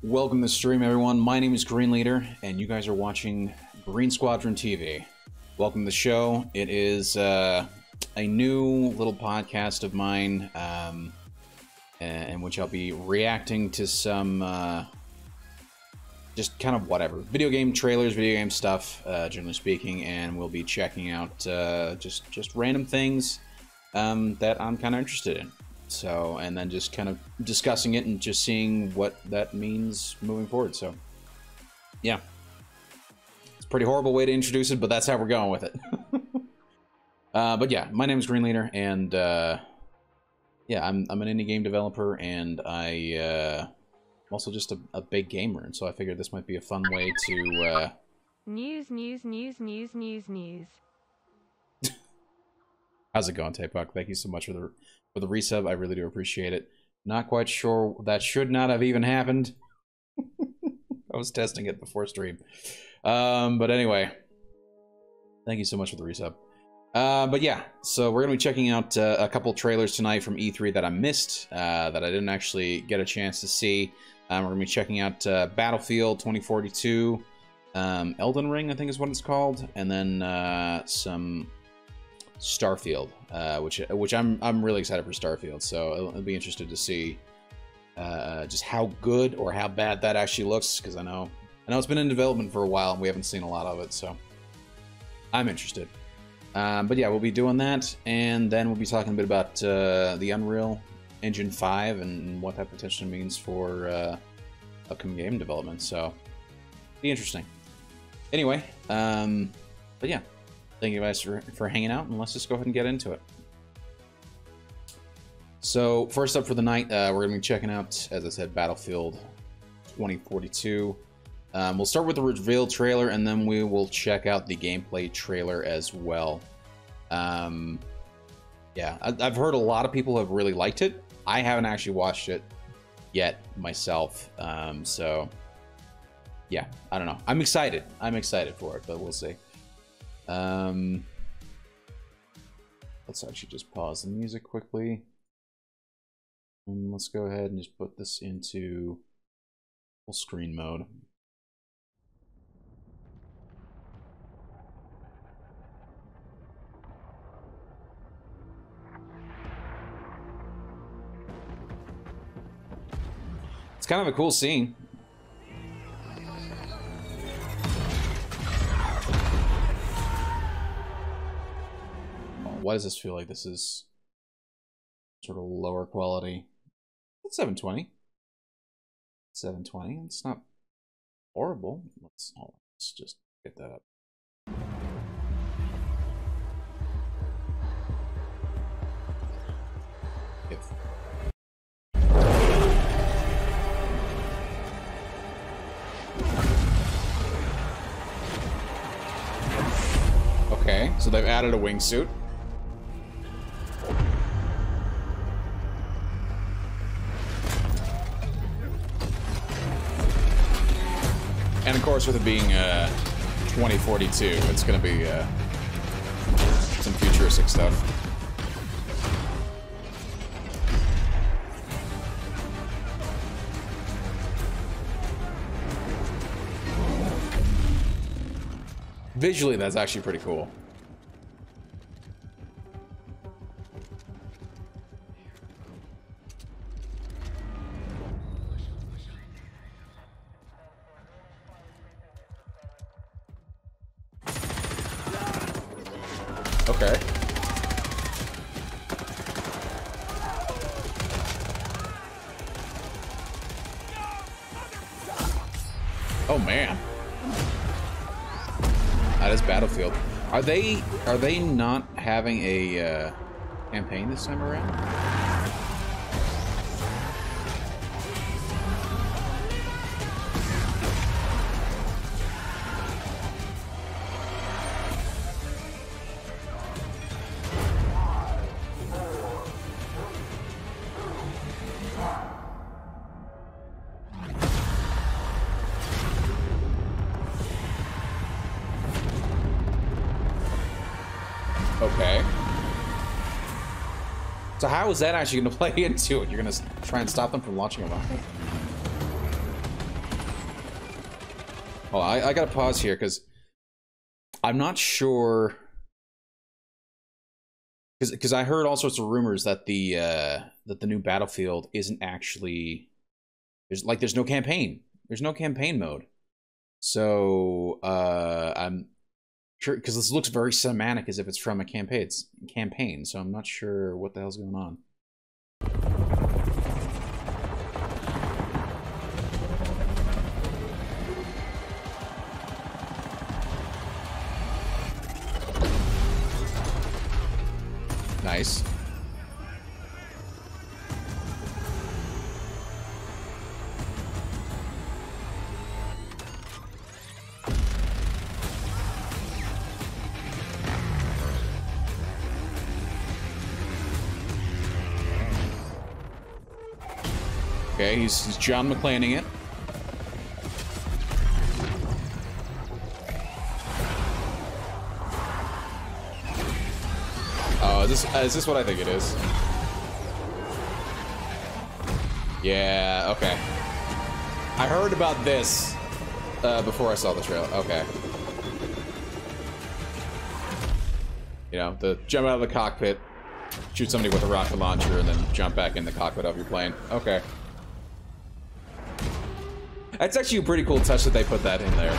Welcome to the stream, everyone. My name is Green Leader, and you guys are watching Green Squadron TV. Welcome to the show. It is a new little podcast of mine, in which I'll be reacting to some just kind of whatever video game trailers, video game stuff, generally speaking, and we'll be checking out just random things that I'm kind of interested in. So, and then just kind of discussing it and just seeing what that means moving forward. So, yeah. It's a pretty horrible way to introduce it, but that's how we're going with it. But yeah, my name is Green Leader, and yeah, I'm an indie game developer, and I'm also just a big gamer, and so I figured this might be a fun way to... News. How's it going, Taepak? Thank you so much for the resub. I really do appreciate it. Not quite sure that should not have even happened. I was testing it before stream. But anyway, thank you so much for the resub. But yeah, so we're gonna be checking out a couple trailers tonight from E3 that I missed, that I didn't actually get a chance to see. We're gonna be checking out Battlefield 2042, Eldenring, I think is what it's called, and then some Starfield, which I'm really excited for Starfield. So I'll be interested to see just how good or how bad that actually looks, because I know it's been in development for a while and we haven't seen a lot of it, so I'm interested. But yeah, we'll be doing that, and then we'll be talking a bit about the Unreal Engine 5 and what that potentially means for upcoming game development. So be interesting. Anyway, but yeah. Thank you guys for hanging out, and let's just go ahead and get into it. So, first up for the night, we're going to be checking out, as I said, Battlefield 2042. We'll start with the reveal trailer, and then we will check out the gameplay trailer as well. Yeah, I've heard a lot of people have really liked it. I haven't actually watched it yet myself, so yeah, I don't know. I'm excited. I'm excited for it, but we'll see. Let's actually just pause the music quickly, and let's go ahead and just put this into full screen mode. It's kind of a cool scene. Why does this feel like this is sort of lower quality? It's 720. 720. It's not horrible. Let's just get that up. Okay, so they've added a wingsuit. And of course, with it being 2042, it's going to be some futuristic stuff. Visually, that's actually pretty cool. Okay. Oh man. That is Battlefield. Are they not having a campaign this time around? Okay. So how is that actually going to play into it? You're going to try and stop them from launching a rocket? Oh, I gotta pause here because I'm not sure. Because I heard all sorts of rumors that the new Battlefield isn't actually there's no campaign. There's no campaign mode. So I'm sure because this looks very cinematic as if it's from a campaign. So I'm not sure what the hell's going on. Nice. Okay, he's John McClaning it. Oh, is this what I think it is? Yeah, okay. I heard about this before I saw the trailer. Okay. You know, the jump out of the cockpit, shoot somebody with a rocket launcher, and then jump back in the cockpit of your plane. Okay. That's actually a pretty cool touch that they put that in there.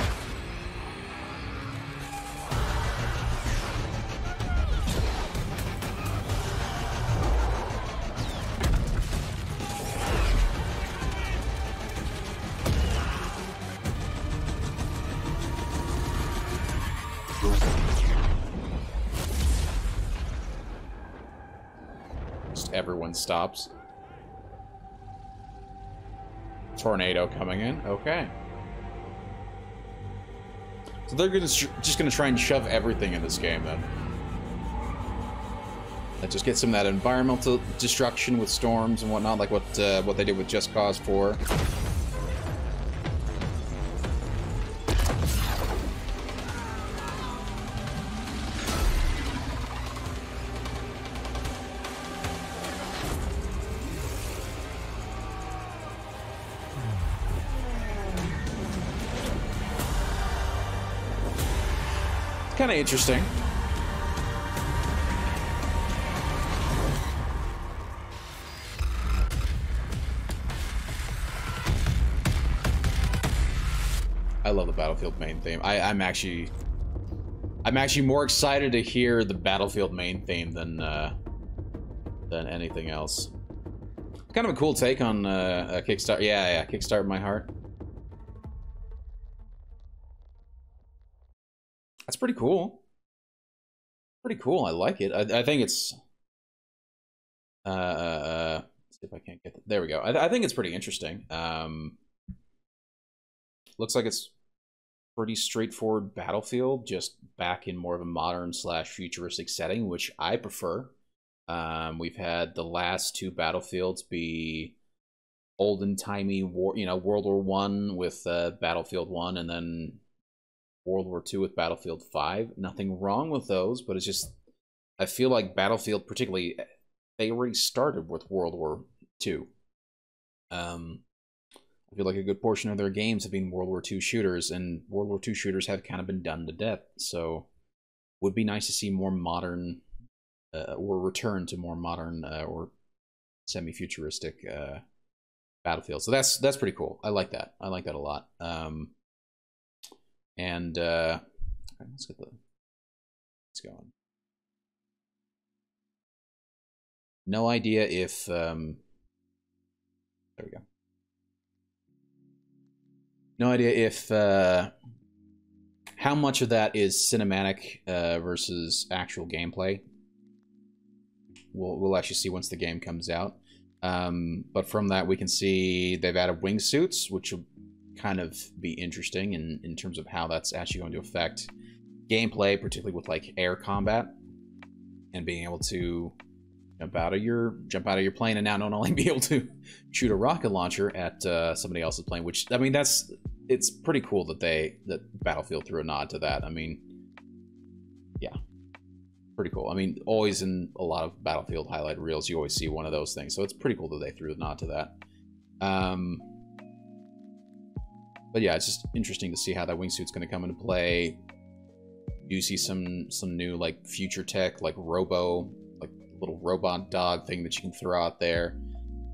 Just everyone stops. Tornado coming in. Okay. So they're just gonna try and shove everything in this game then. That just gets some of that environmental destruction with storms and whatnot, like what they did with Just Cause 4. Kind of interesting. I love the Battlefield main theme. I'm actually more excited to hear the Battlefield main theme than anything else. Kind of a cool take on a Kickstart. Yeah, Kickstart My Heart. That's pretty cool. Pretty cool. I like it. I think it's. Let's see if I can't get. There we go. I think it's pretty interesting. Looks like it's pretty straightforward Battlefield, just back in more of a modern / futuristic setting, which I prefer. We've had the last two Battlefields be olden timey war, World War I with Battlefield 1, and then World War II with Battlefield 5. Nothing wrong with those, but it's just, I feel like Battlefield, particularly, they already started with World War II. I feel like a good portion of their games have been World War II shooters, and World War II shooters have kind of been done to death. So, would be nice to see more modern, or return to more modern or semi-futuristic Battlefield. So that's pretty cool. I like that. I like that a lot. And let's go. No idea if there we go. No idea if how much of that is cinematic versus actual gameplay. We'll actually see once the game comes out. But from that, we can see they've added wingsuits, which will kind of be interesting in terms of how that's actually going to affect gameplay, particularly with like air combat and being able to jump out of your plane and now not only be able to shoot a rocket launcher at somebody else's plane, which, I mean, it's pretty cool that Battlefield threw a nod to that. I mean, yeah, pretty cool. I mean, always in a lot of Battlefield highlight reels, you always see one of those things, so it's pretty cool that they threw a nod to that. But yeah, it's just interesting to see how that wingsuit's going to come into play. You see some new like future tech, like like little robot dog thing that you can throw out there,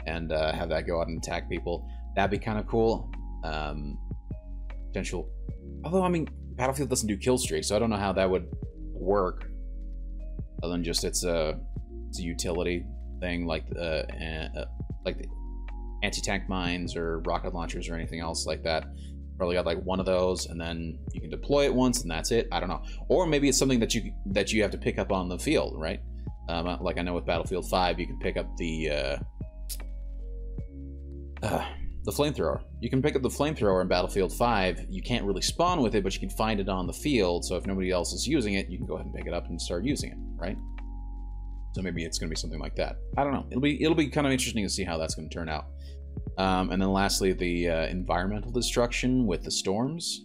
and have that go out and attack people. That'd be kind of cool. Potential. Although I mean, Battlefield doesn't do kill streaks, so I don't know how that would work. Other than just it's a utility thing like the anti-tank mines or rocket launchers or anything else like that. Probably got like one of those, and then you can deploy it once, and that's it. I don't know. Or maybe it's something that you have to pick up on the field, right? Like I know with Battlefield 5, you can pick up the flamethrower. You can pick up the flamethrower in Battlefield 5. You can't really spawn with it, but you can find it on the field. So if nobody else is using it, you can go ahead and pick it up and start using it, right? So maybe it's going to be something like that. I don't know. It'll be kind of interesting to see how that's going to turn out. And then lastly, the environmental destruction with the storms.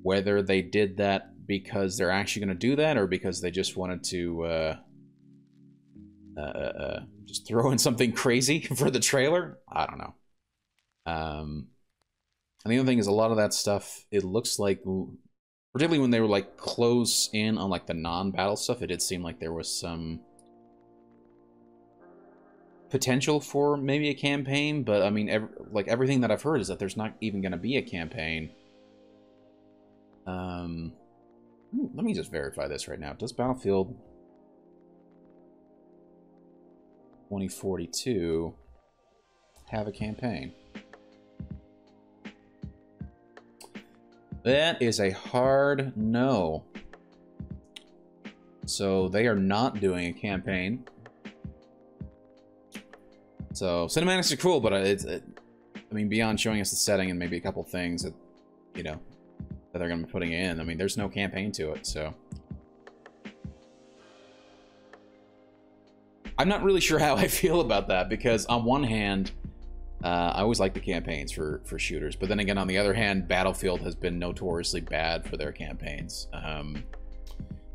Whether they did that because they're actually going to do that, or because they just wanted to just throw in something crazy for the trailer, I don't know. And the other thing is, a lot of that stuff, it looks like, particularly when they were like close in on like the non-battle stuff, it did seem like there was some potential for maybe a campaign, but I mean, everything that I've heard is that there's not even going to be a campaign. Let me just verify this right now. Does Battlefield 2042 have a campaign? That is a hard no. So they are not doing a campaign. So cinematics are cool, but I mean, beyond showing us the setting and maybe a couple things that, you know, that they're going to be putting in, I mean, there's no campaign to it, so I'm not really sure how I feel about that, because on one hand, I always like the campaigns for shooters, but then again, on the other hand, Battlefield has been notoriously bad for their campaigns.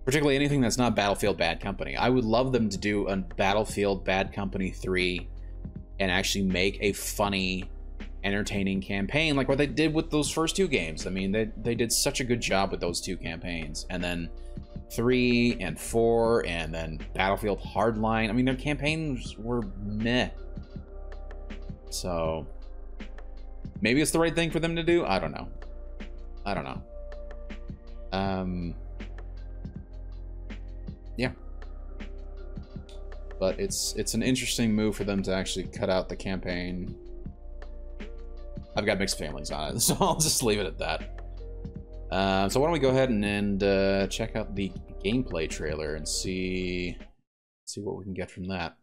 Particularly anything that's not Battlefield Bad Company. I would love them to do a Battlefield Bad Company 3 and actually make a funny, entertaining campaign like what they did with those first two games. I mean, they did such a good job with those two campaigns. And then 3 and 4 and then Battlefield Hardline. I mean, their campaigns were meh. So maybe it's the right thing for them to do. I don't know. Yeah. But it's an interesting move for them to actually cut out the campaign. I've got mixed feelings on it, so I'll just leave it at that. So why don't we go ahead and check out the gameplay trailer and see what we can get from that.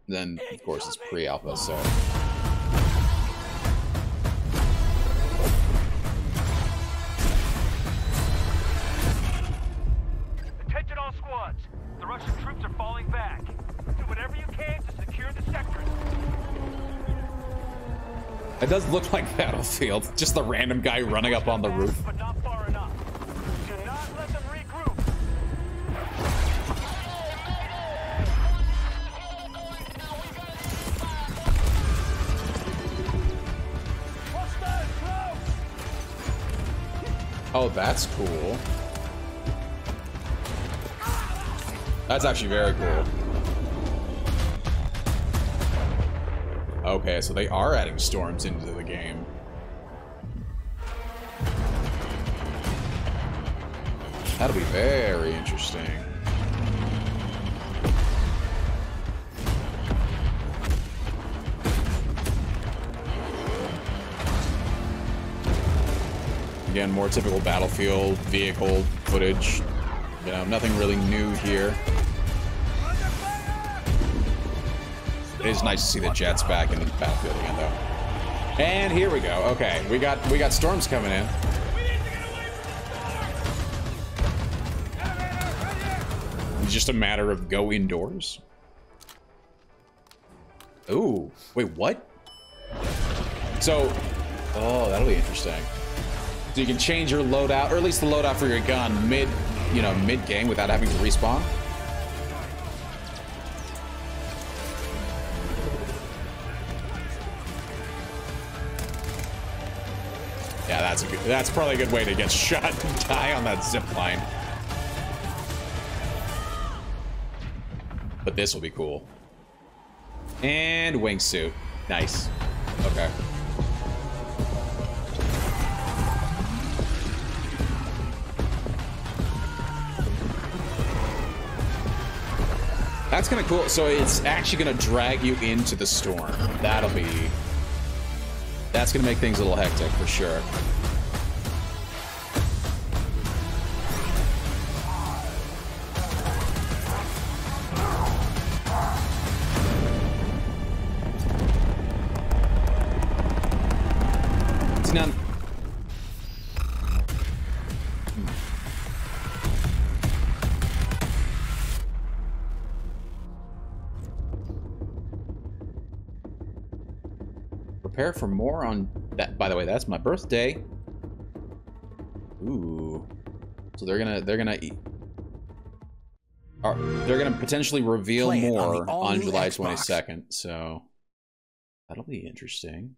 Then, of course, it's pre-alpha, so... Attention all squads. The Russian troops are falling back. Do whatever you can to secure the sector. It does look like Battlefield. Just the random guy running up on the roof. But not far enough. Do not let them regroup. Oh, that's cool. That's actually very cool. Okay, so they are adding storms into the game. That'll be very interesting. Again, more typical Battlefield vehicle footage. You know, nothing really new here. It is nice to see the jets back in the Battlefield again, though. And here we go. Okay, we got storms coming in. It's just a matter of go indoors. Ooh, wait, what? So, oh, that'll be interesting. So you can change your loadout, or at least the loadout for your gun, you know, mid-game without having to respawn. Yeah, that's probably a good way to get shot and die on that zip line. But this will be cool. And wingsuit. Nice. Okay. That's kind of cool. So it's actually going to drag you into the storm. That's going to make things a little hectic for sure. See, now, prepare for more on that. By the way, that's my birthday. Ooh. So they're gonna potentially reveal more on July 22nd. So that'll be interesting.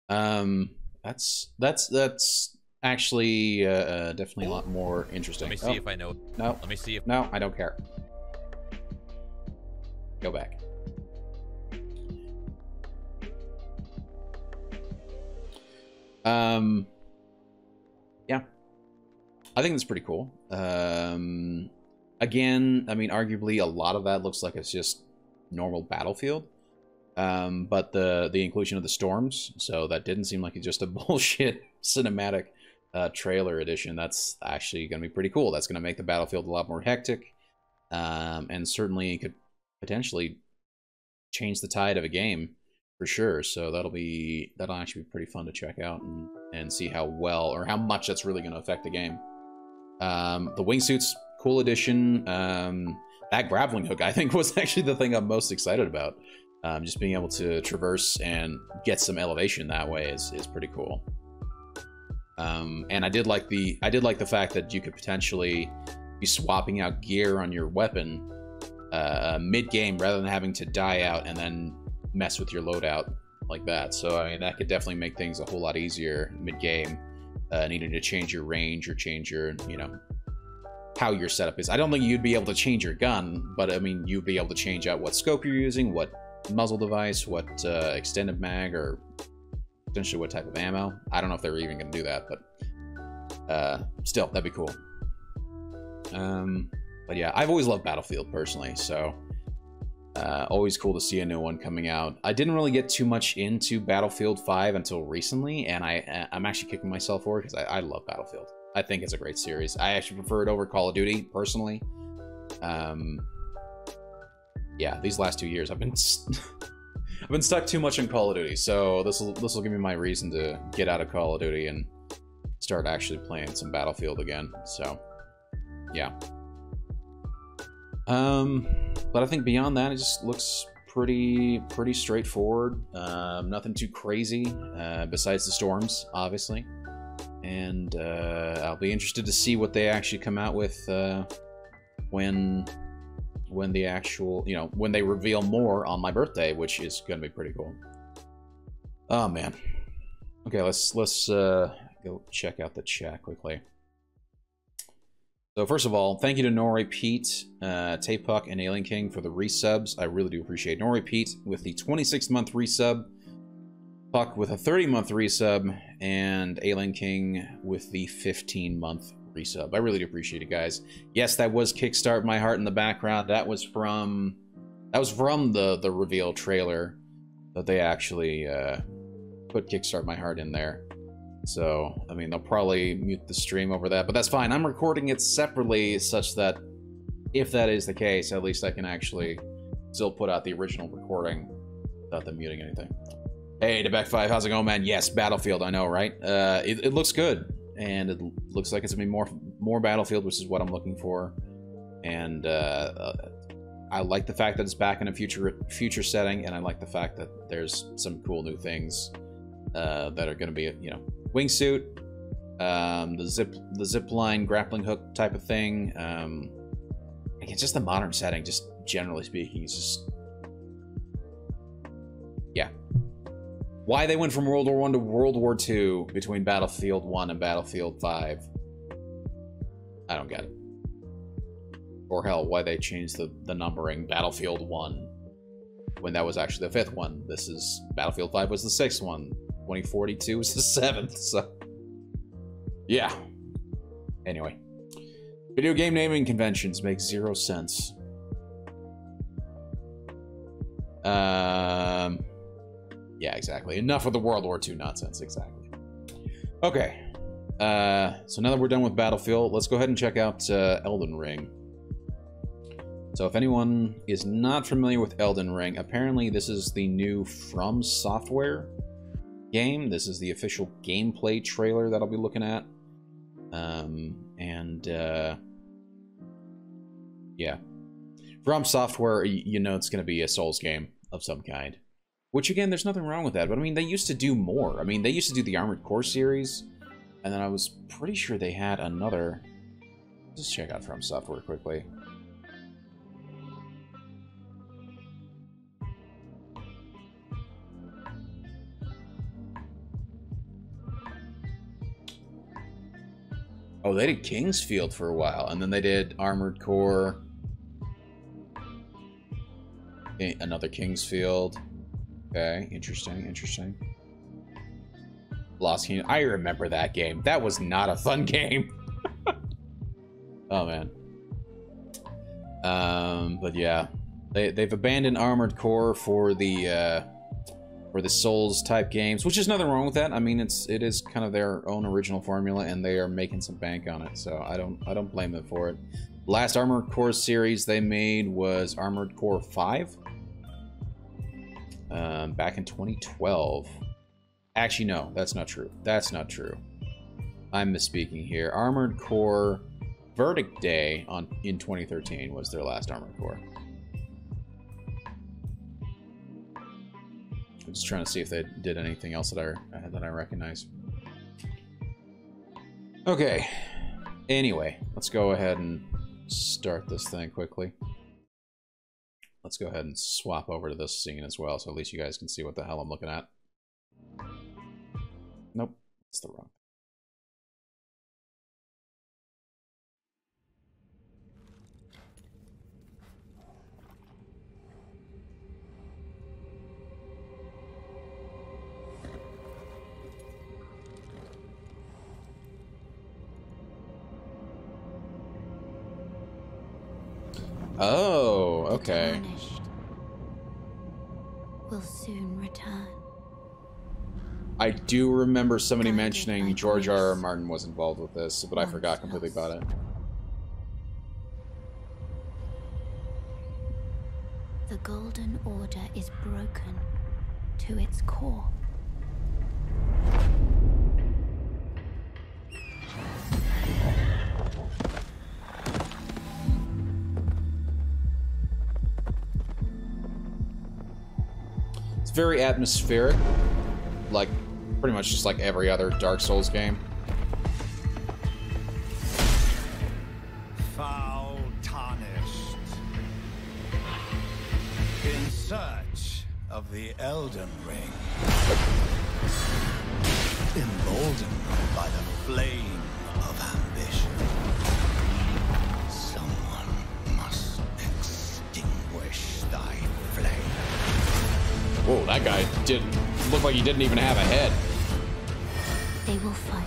That's actually definitely a lot more interesting. Let me see if I know. No. Let me see if. No, I don't care. Go back. Yeah, I think that's pretty cool. Again, I mean, arguably a lot of that looks like it's just normal Battlefield. But the inclusion of the storms, so that didn't seem like it's just a bullshit cinematic trailer edition. That's actually going to be pretty cool. That's going to make the Battlefield a lot more hectic, and certainly could potentially change the tide of a game for sure. So that'll actually be pretty fun to check out and see how well or how much that's really going to affect the game. The wingsuits, cool addition. That grappling hook, I think, was actually the thing I'm most excited about. Just being able to traverse and get some elevation that way is pretty cool. And I did like the fact that you could potentially be swapping out gear on your weapon mid-game rather than having to die out and then mess with your loadout like that. So I mean, that could definitely make things a whole lot easier mid-game, needing to change your range or change your, you know, how your setup is. I don't think you'd be able to change your gun, but I mean, you'd be able to change out what scope you're using, what muzzle device, what extended mag, or potentially what type of ammo. I don't know if they're even going to do that, but still, that'd be cool. But yeah, I've always loved Battlefield personally, so always cool to see a new one coming out. I didn't really get too much into Battlefield 5 until recently, and I'm actually kicking myself for it because I love Battlefield. I think it's a great series. I actually prefer it over Call of Duty personally. Yeah, these last 2 years I've been stuck too much in Call of Duty, so this will give me my reason to get out of Call of Duty and start actually playing some Battlefield again. So yeah. But I think beyond that, it just looks pretty straightforward. Nothing too crazy, besides the storms, obviously. And I'll be interested to see what they actually come out with when the actual, you know, when they reveal more on my birthday, which is gonna be pretty cool. Oh man. Okay, let's go check out the chat quickly. So first of all, thank you to Norway Pete, Tapuck, and Alien King for the resubs. I really do appreciate it. Norway Pete with the 26-month resub, Puck with a 30-month resub, and Alien King with the 15-month resub. I really do appreciate it, guys. Yes, that was Kickstart My Heart in the background. That was from the reveal trailer that they actually put Kickstart My Heart in there. So, I mean, they'll probably mute the stream over that, but that's fine. I'm recording it separately such that if that is the case, at least I can actually still put out the original recording without them muting anything. Hey, Debek5, how's it going, man? Yes, Battlefield, I know, right? It looks good, and it looks like it's gonna be more Battlefield, which is what I'm looking for. And I like the fact that it's back in a future setting, and I like the fact that there's some cool new things that are gonna be, you know, wingsuit, The zip line grappling hook type of thing. Again, just the modern setting, just generally speaking, is just, yeah. Why they went from World War I to World War II between Battlefield 1 and Battlefield 5, I don't get it. Or hell, why they changed the numbering Battlefield 1 when that was actually the 5th one. This is Battlefield 5 was the 6th one. 2042 was the 7th, so yeah. Anyway. Video game naming conventions make zero sense. Yeah, exactly. Enough of the World War II nonsense, exactly. Okay. So now that we're done with Battlefield, let's go ahead and check out Elden Ring. So if anyone is not familiar with Elden Ring, apparently this is the new From Software game. This is the official gameplay trailer that I'll be looking at. Yeah. From Software, you know it's going to be a Souls game of some kind. Which, again, there's nothing wrong with that. But, I mean, they used to do more. I mean, they used to do the Armored Core series. And then I was pretty sure they had another... Let's just check out From Software quickly. Oh, they did Kingsfield for a while, and then they did Armored Core. Another Kingsfield. Okay, interesting, interesting. Lost Kingdom. I remember that game. That was not a fun game. Oh, man. But yeah. They've abandoned Armored Core for the Souls type games, which is nothing wrong with that. I mean, it is kind of their own original formula, and they are making some bank on it. So I don't blame them for it. Last Armored Core series they made was Armored Core 5, back in 2012. Actually, no, that's not true. That's not true. I'm misspeaking here. Armored Core Verdict Day in 2013 was their last Armored Core. I'm just trying to see if they did anything else that I recognize. Okay. Anyway, let's go ahead and start this thing quickly. Let's go ahead and swap over to this scene as well, so at least you guys can see what the hell I'm looking at. Nope, it's the wrong. Oh, okay. The tarnished will soon return. I do remember somebody mentioning George R.R. Martin was involved with this, but I forgot completely about it. The Golden Order is broken to its core. It's very atmospheric, like pretty much just like every other Dark Souls game. Foul tarnished. In search of the Elden Ring. Emboldened by the flame of ambition. Someone must extinguish thy flame. Whoa, that guy didn't look like he didn't even have a head. They will fight,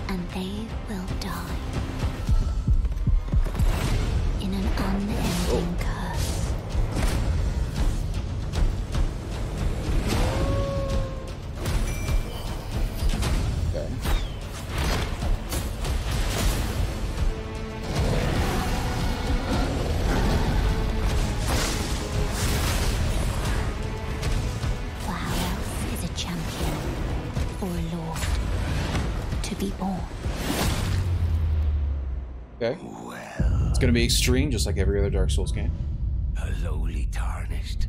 and they will die in an unending curse. Okay. For how else is a champion or a lord to be born? Okay. Well, It's gonna be extreme, just like every other Dark Souls game. a lowly tarnished.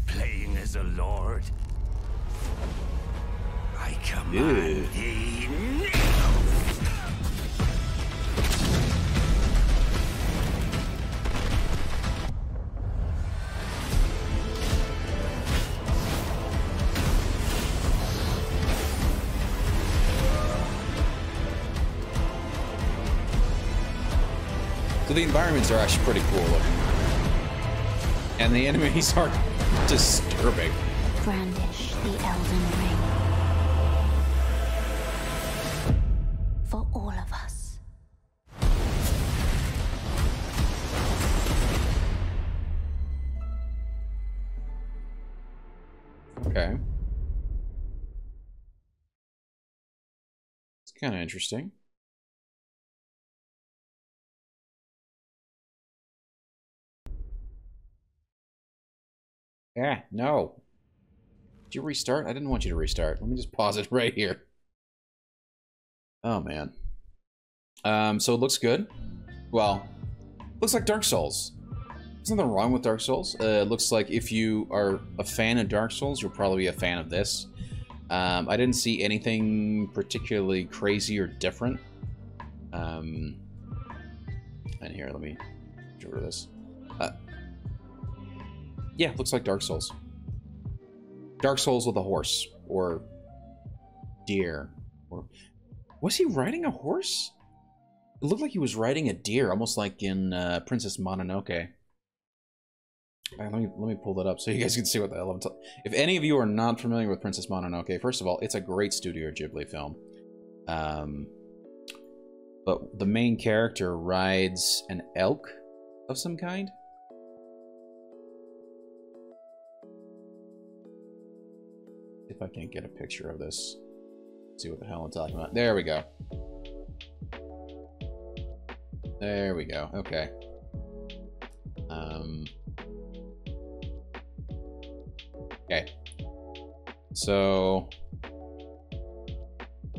Playing as a lord. I command thee now. So the environments are actually pretty cool looking. And the enemies are disturbing. Brandish the Elden Ring. For all of us. Okay. It's kind of interesting. Yeah, no. Did you restart? I didn't want you to restart. Let me just pause it right here. Oh, man. So it looks good. Well, looks like Dark Souls. There's nothing wrong with Dark Souls. It looks like if you are a fan of Dark Souls, you'll probably be a fan of this. I didn't see anything particularly crazy or different. And here, let me get rid of this. Yeah, looks like Dark Souls. Dark Souls with a horse. Or deer. Or was he riding a horse? It looked like he was riding a deer, almost like in Princess Mononoke. Let me pull that up so you guys can see what the hell I'm talking. If any of you are not familiar with Princess Mononoke, first of all, it's a great Studio Ghibli film. But the main character rides an elk of some kind. If I can't get a picture of this, see what the hell I'm talking about. There we go. There we go. Okay. Okay. So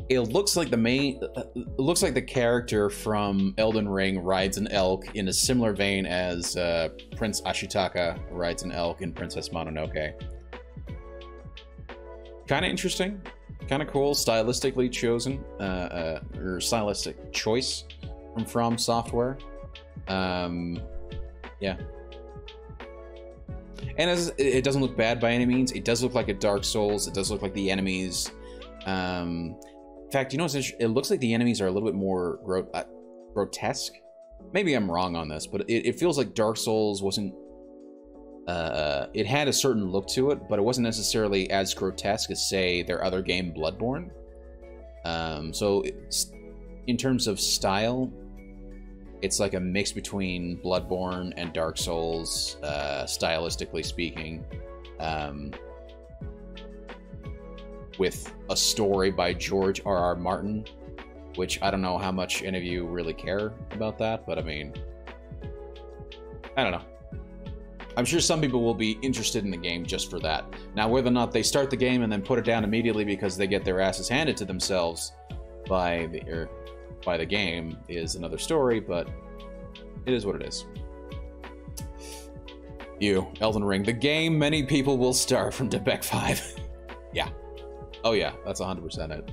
it looks like it looks like the character from Elden Ring rides an elk in a similar vein as Prince Ashitaka rides an elk in Princess Mononoke. Kind of interesting, kind of cool, stylistically chosen, or stylistic choice from Software. Yeah. And as it doesn't look bad by any means. It does look like a Dark Souls. It does look like the enemies. In fact, you know what's interesting? It looks like the enemies are a little bit more grotesque. Maybe I'm wrong on this, but it feels like Dark Souls wasn't... it had a certain look to it, but it wasn't necessarily as grotesque as, say, their other game, Bloodborne. So, in terms of style, it's like a mix between Bloodborne and Dark Souls, stylistically speaking, with a story by George R.R. Martin, which I don't know how much any of you really care about that, but I mean, I don't know. I'm sure some people will be interested in the game just for that. Now, whether or not they start the game and then put it down immediately because they get their asses handed to themselves by the game is another story, but it is what it is. Elden Ring, the game many people will start from Debek 5. Yeah. Oh yeah, that's 100% it.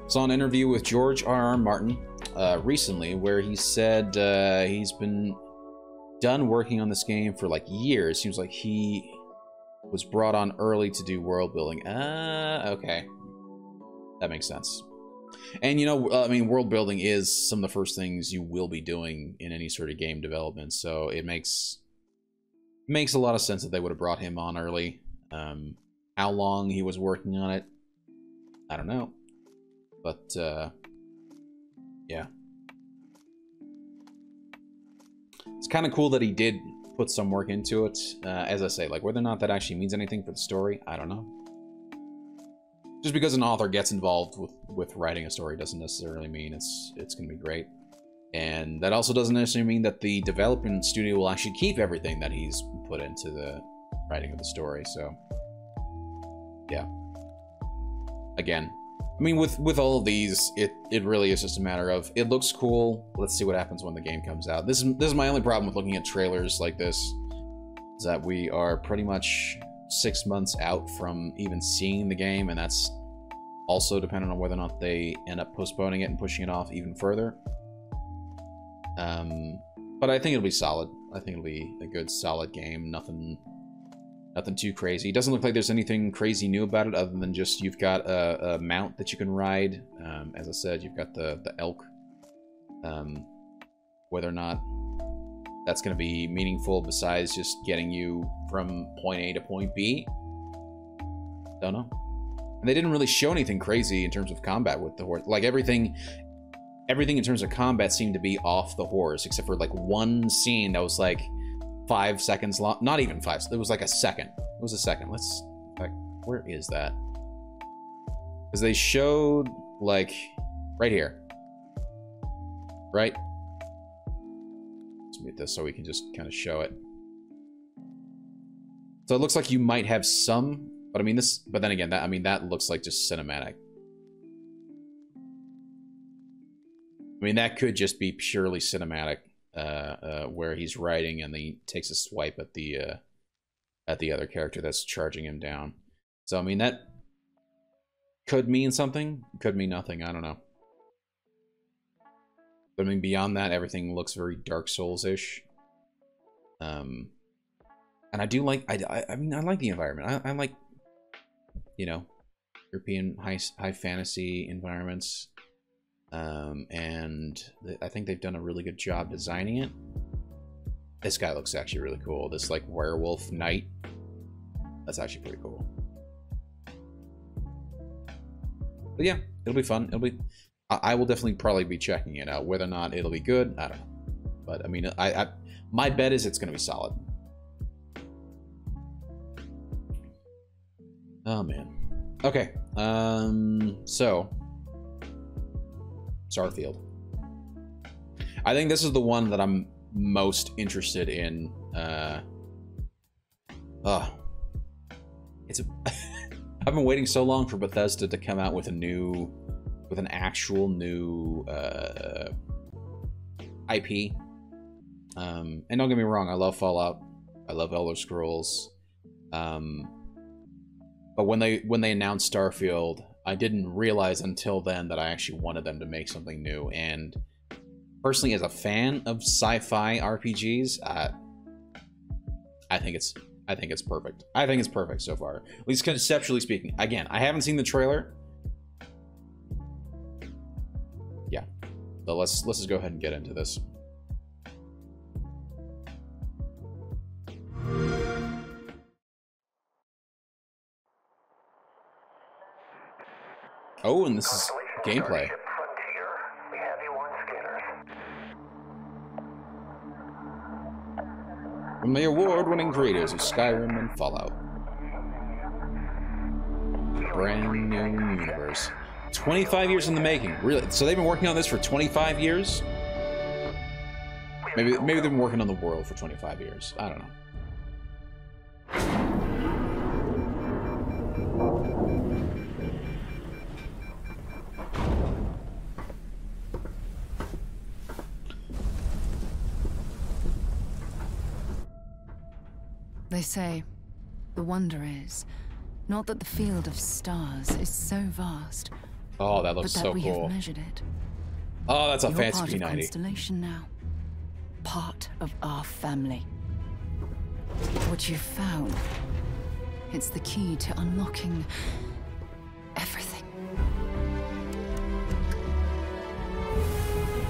Saw an interview with George R.R. Martin recently where he said he's been done working on this game for like years. Seems like he was brought on early to do world building. Okay. That makes sense. And you know, I mean, world building is some of the first things you will be doing in any sort of game development, so it makes a lot of sense that they would have brought him on early. How long he was working on it, I don't know. But yeah. It's kind of cool that he did put some work into it. As I say, like, whether or not that actually means anything for the story, I don't know. Just because an author gets involved with writing a story doesn't necessarily mean it's going to be great. And that also doesn't necessarily mean that the development studio will actually keep everything that he's put into the writing of the story, so... yeah. Again, I mean, with all of these, it really is just a matter of, it looks cool, let's see what happens when the game comes out. This is my only problem with looking at trailers like this, is that we are pretty much 6 months out from even seeing the game, and that's Also depending on whether or not they end up postponing it and pushing it off even further. But I think it'll be solid. I think it'll be a good, solid game. Nothing too crazy. It doesn't look like there's anything crazy new about it, other than just you've got a mount that you can ride. As I said, you've got the elk. Whether or not that's going to be meaningful besides just getting you from point A to point B, don't know. And they didn't really show anything crazy in terms of combat with the horse. Like everything in terms of combat seemed to be off the horse, except for like one scene that was like 5 seconds long. Not even 5. It was like a second. It was a second. Let's, like, where is that? Because they showed like right here, right? Let's mute this so we can just kind of show it. So it looks like you might have some, but I mean this. But then again, that looks like just cinematic. I mean, that could just be purely cinematic, where he's riding and he takes a swipe at the other character that's charging him down. So I mean, that could mean something, could mean nothing. I don't know. But I mean, beyond that, everything looks very Dark Souls-ish. And I do like, I mean, I like the environment. I like, you know, European high fantasy environments. And I think they've done a really good job designing it. This guy looks actually really cool. This like werewolf knight. That's actually pretty cool. But yeah, it'll be fun. It'll be. I will definitely probably be checking it out. Whether or not it'll be good, I don't know. But I mean, my bet is it's going to be solid. Oh man. Okay. So. Starfield. I think this is the one that I'm most interested in. It's a I've been waiting so long for Bethesda to come out with an actual new IP. And don't get me wrong, I love Fallout. I love Elder Scrolls. But when they announced Starfield, I didn't realize until then that I actually wanted them to make something new. And personally, as a fan of sci-fi RPGs, I think it's perfect. I think it's perfect so far, at least conceptually speaking. Again, I haven't seen the trailer. Yeah, but let's just go ahead and get into this. Oh, and this is gameplay. From the award-winning creators of Skyrim and Fallout. Brand new universe. 25 years in the making. Really? So they've been working on this for 25 years? Maybe they've been working on the world for 25 years. I don't know. They say, the wonder is, not that the field of stars is so vast, oh, that looks but that so we cool. have measured it. Oh, that's a You're fancy part of P90. Constellation now. Part of our family. What you've found, it's the key to unlocking everything.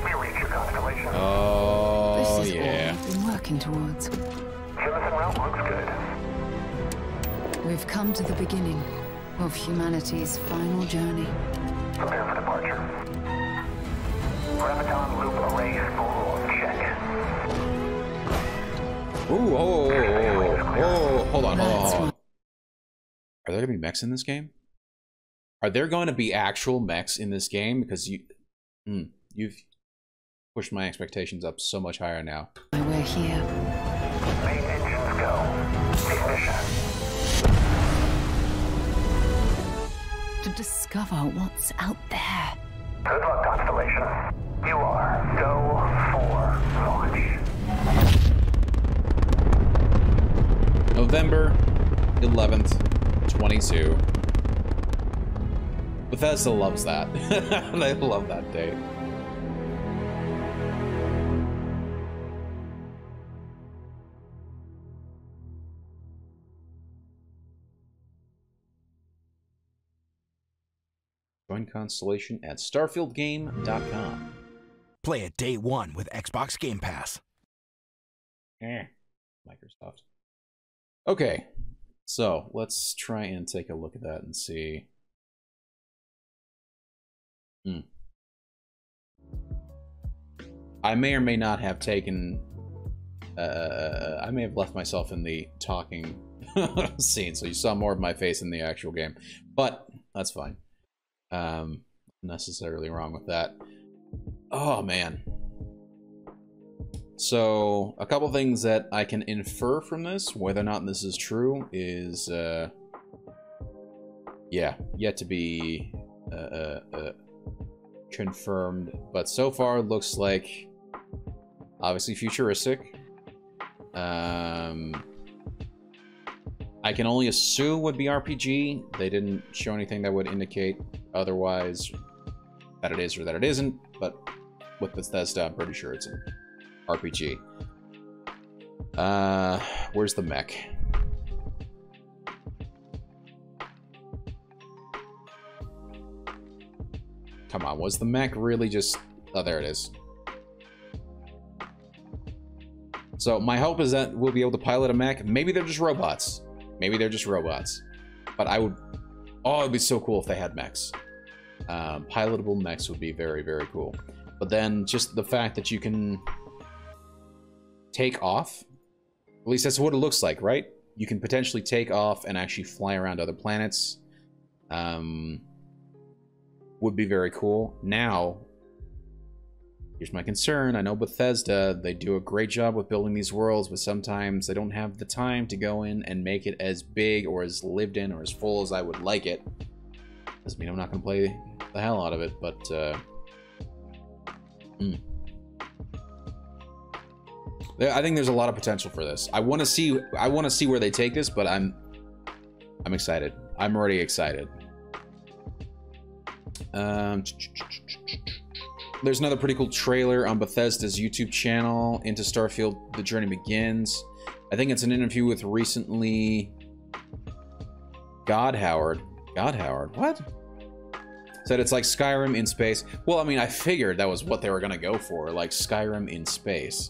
We reach your constellation. Oh, This is yeah. all we've been working towards. Jemison route looks good. We've come to the beginning of humanity's final journey. Prepare for departure. Graviton loop array full check. Ooh, hold on. That's Are there gonna be mechs in this game? Are there going to be actual mechs in this game? Because you've pushed my expectations up so much higher now. why we're here. Main engines go. Ignition. To discover what's out there. Good luck, Constellation. You are go for launch. November 11th, 22. Bethesda loves that. They love that date. Join Constellation at starfieldgame.com. Play it day one with Xbox Game Pass. Microsoft. Okay, so let's try and take a look at that and see. I may or may not have taken. I may have left myself in the talking scene, so you saw more of my face in the actual game, but that's fine. Necessarily wrong with that. Oh man. So a couple things that I can infer from this, whether or not this is true, is yeah, yet to be confirmed. But so far, looks like obviously futuristic. I can only assume would be RPG. They didn't show anything that would indicate otherwise, that it is or that it isn't. But with Bethesda, I'm pretty sure it's an RPG. Where's the mech? Come on, was the mech really just... Oh, there it is. So my hope is that we'll be able to pilot a mech. Maybe they're just robots. Maybe they're just robots. But I would... Oh, it'd be so cool if they had mechs. Pilotable mechs would be very, very cool. But then just the fact that you can take off, at least that's what it looks like, right? You can potentially take off and actually fly around other planets. Would be very cool. Now, here's my concern. I know Bethesda, they do a great job with building these worlds, but sometimes they don't have the time to go in and make it as big or as lived in or as full as I would like it. Doesn't mean I'm not going to play the hell out of it, but I think there's a lot of potential for this. I want to see where they take this, but I'm excited. I'm already excited. There's another pretty cool trailer on Bethesda's YouTube channel, Into Starfield: The Journey Begins. I think it's an interview with recently God Howard. What? Said it's like Skyrim in space. Well, I mean, I figured that was what they were gonna go for, like Skyrim in space.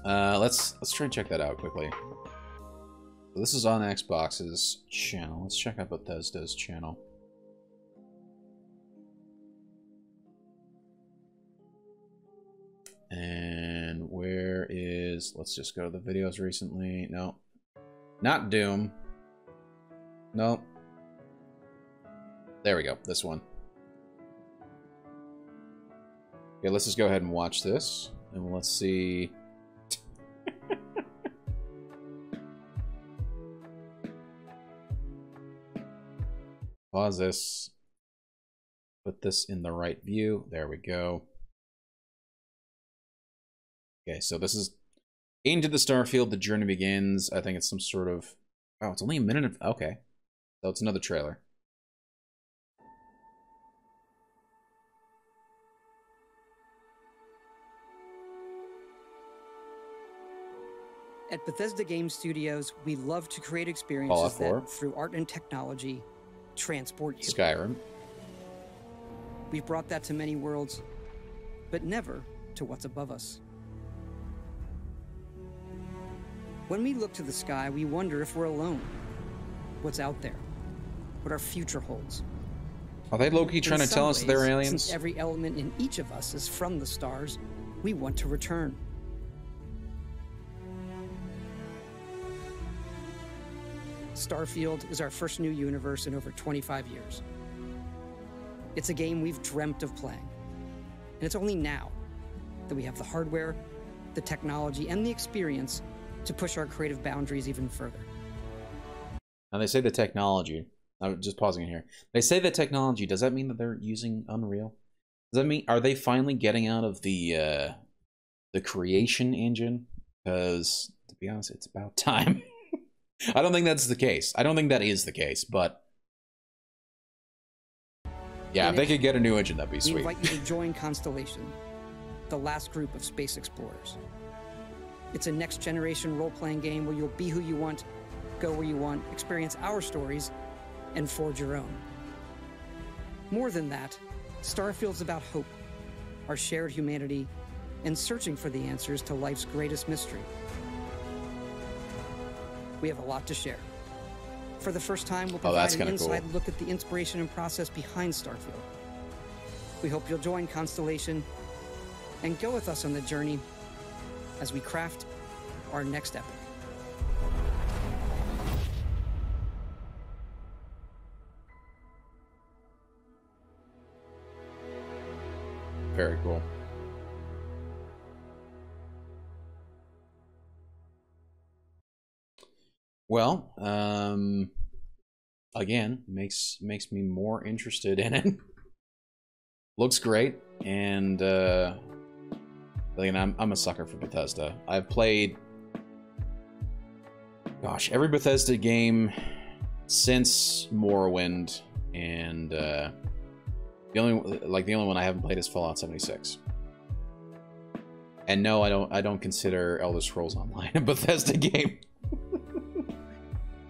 Let's try and check that out quickly. This is on Xbox's channel. Let's check out Bethesda's channel. And where is... Let's just go to the videos recently. No. Not Doom. Nope. There we go. This one. Okay, let's just go ahead and watch this. And let's see... Pause this. Put this in the right view. There we go. Okay, so this is Into the Starfield, The Journey Begins. I think it's some sort of... Oh, it's only a minute of... Okay. So it's another trailer. At Bethesda Game Studios, we love to create experiences that, through art and technology, transport you. Skyrim. We've brought that to many worlds, but never to what's above us. When we look to the sky, we wonder if we're alone. What's out there? What our future holds. Are they low-key trying to tell us they're aliens? Since every element in each of us is from the stars, we want to return. Starfield is our first new universe in over 25 years. It's a game we've dreamt of playing. And it's only now that we have the hardware, the technology, and the experience to push our creative boundaries even further. Now they say the technology. I'm just pausing here. They say the technology. Does that mean that they're using Unreal? Does that mean, are they finally getting out of the creation engine? Because to be honest, it's about time. I don't think that's the case. I don't think that is the case, but Yeah, In if they it, could get a new engine, that'd be we sweet. invite you to join Constellation, the last group of space explorers. It's a next-generation role-playing game where you'll be who you want, go where you want, experience our stories, and forge your own. More than that, Starfield's about hope, our shared humanity, and searching for the answers to life's greatest mystery. We have a lot to share. For the first time, we'll that's provide an kinda cool. inside look at the inspiration and process behind Starfield. We hope you'll join Constellation and go with us on the journey as we craft our next epic. Very cool. Well, again, makes me more interested in it. Looks great, and I'm a sucker for Bethesda. I've played, gosh, every Bethesda game since Morrowind, and the only one I haven't played is Fallout 76. And no, I don't consider Elder Scrolls Online a Bethesda game.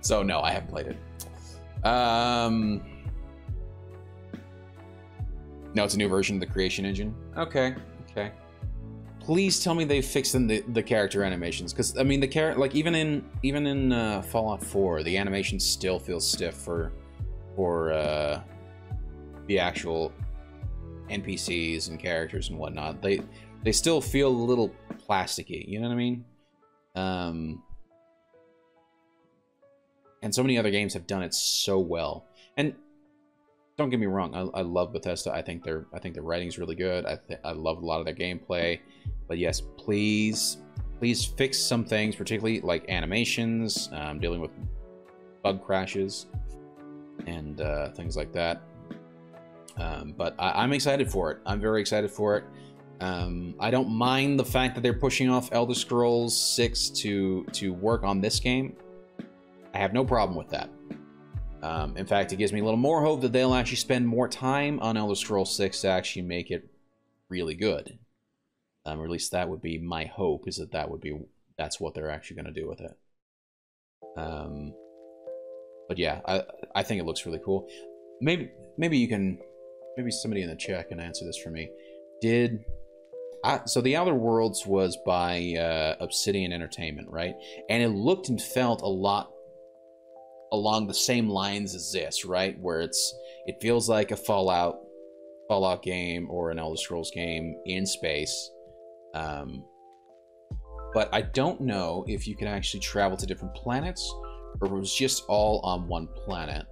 So no, I haven't played it. No, it's a new version of the creation engine. Okay. Please tell me they fixed the character animations, because I mean like even in Fallout 4, the animations still feel stiff for the actual NPCs and characters and whatnot. They still feel a little plasticky. You know what I mean? And so many other games have done it so well. And don't get me wrong, I love Bethesda. I think their writing's really good. I love a lot of their gameplay. But yes, please fix some things, particularly like animations, dealing with bug crashes, and things like that. But I'm excited for it. I'm very excited for it. I don't mind the fact that they're pushing off Elder Scrolls 6 to work on this game. I have no problem with that. In fact, it gives me a little more hope that they'll actually spend more time on Elder Scrolls 6 to actually make it really good. Or at least that would be my hope, is that's what they're actually going to do with it. But yeah, I think it looks really cool. Maybe somebody in the chat can answer this for me. So the Outer Worlds was by Obsidian Entertainment, right? And it looked and felt a lot along the same lines as this, right? Where it feels like a Fallout game or an Elder Scrolls game in space. But I don't know if you can actually travel to different planets, or if it was just all on one planet.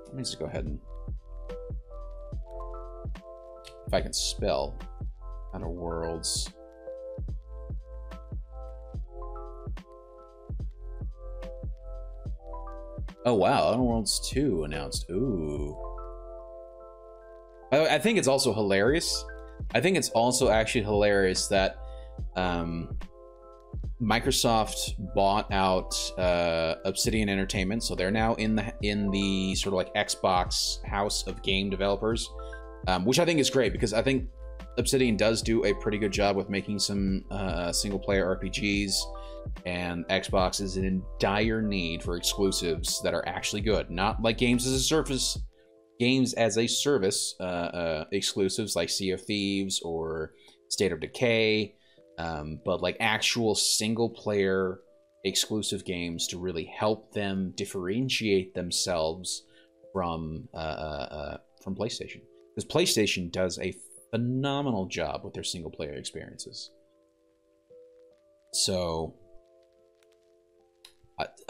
Let me just go ahead and, if I can spell Outer Worlds. Oh wow, Outer Worlds 2 announced. Ooh. I think it's also hilarious. I think it's also actually hilarious that Microsoft bought out Obsidian Entertainment, so they're now in the sort of like Xbox house of game developers, which I think is great, because I think Obsidian does do a pretty good job with making some single-player RPGs, and Xbox is in dire need for exclusives that are actually good, not like games as a service exclusives like Sea of Thieves or State of Decay, but like actual single-player exclusive games to really help them differentiate themselves from PlayStation, because PlayStation does a phenomenal job with their single-player experiences. So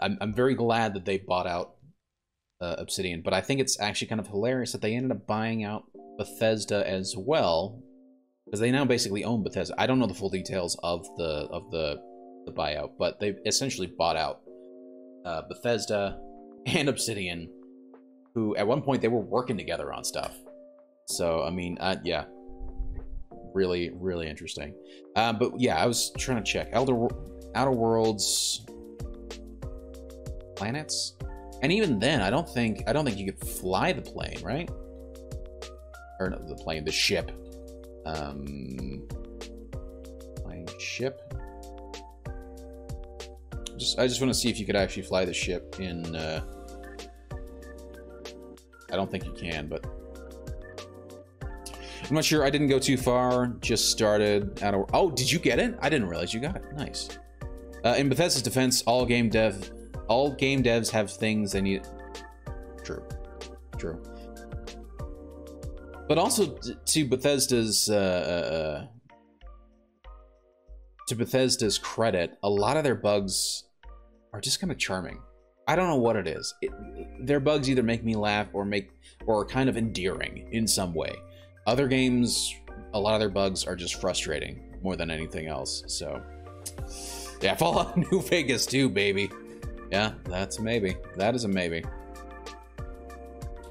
I'm very glad that they bought out Obsidian, but I think it's actually kind of hilarious that they ended up buying out Bethesda as well, because they now basically own Bethesda. I don't know the full details of the buyout, but they essentially bought out Bethesda and Obsidian, who at one point they were working together on stuff. So I mean, yeah, really interesting. But yeah, I was trying to check Outer Worlds planets, and even then, I don't think you could fly the plane, right? or no, the plane, the ship. Flying ship. I just want to see if you could actually fly the ship in. I don't think you can, but I'm not sure. I didn't go too far. Just started out of. Oh, did you get it? I didn't realize you got it. Nice. In Bethesda's defense, all game devs have things they need. True. But also to Bethesda's credit, a lot of their bugs are just kind of charming. I don't know what it is. Their bugs either make me laugh or are kind of endearing in some way. Other games, a lot of their bugs are just frustrating more than anything else. So, yeah, Fallout New Vegas 2, baby. Yeah, that's a maybe. That is a maybe.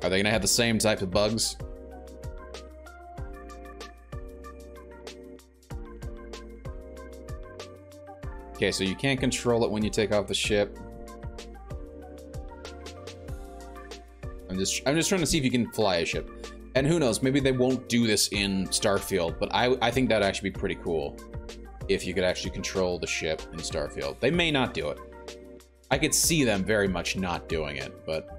Are they gonna have the same type of bugs? Okay, so you can't control it when you take off the ship. I'm just trying to see if you can fly a ship. And who knows, maybe they won't do this in Starfield, but I think that'd actually be pretty cool if you could actually control the ship in Starfield. They may not do it. I could see them very much not doing it, but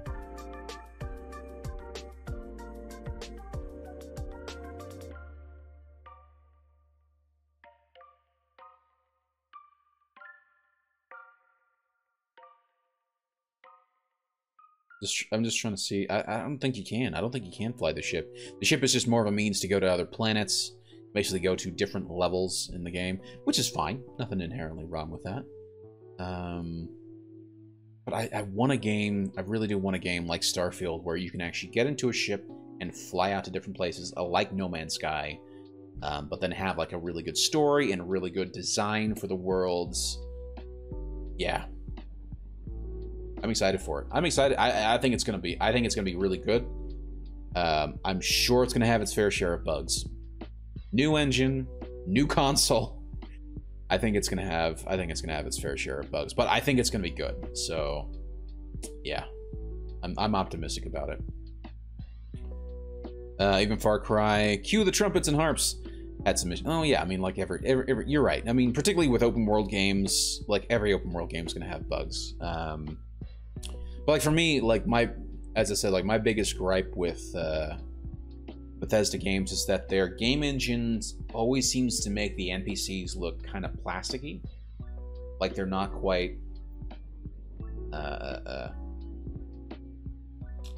I'm just trying to see. I don't think you can. I don't think you can fly the ship. The ship is just more of a means to go to other planets, basically go to different levels in the game, which is fine. Nothing inherently wrong with that. But I want a game. I really do want a game like Starfield where you can actually get into a ship and fly out to different places, like No Man's Sky, but then have like a really good story and a really good design for the worlds. Yeah. I'm excited for it. I'm excited. I think it's gonna be. I think it's gonna be really good. I'm sure it's gonna have its fair share of bugs. New engine, new console. I think it's gonna have. I think it's gonna have its fair share of bugs, but I think it's gonna be good. So, yeah, I'm optimistic about it. Even Far Cry, cue the trumpets and harps. Had some. Oh yeah, I mean, like every you're right. I mean, particularly with open world games, like every open world game is gonna have bugs. But like for me, like as I said, like my biggest gripe with Bethesda games is that their game engines always seems to make the NPCs look kind of plasticky. Like they're not quite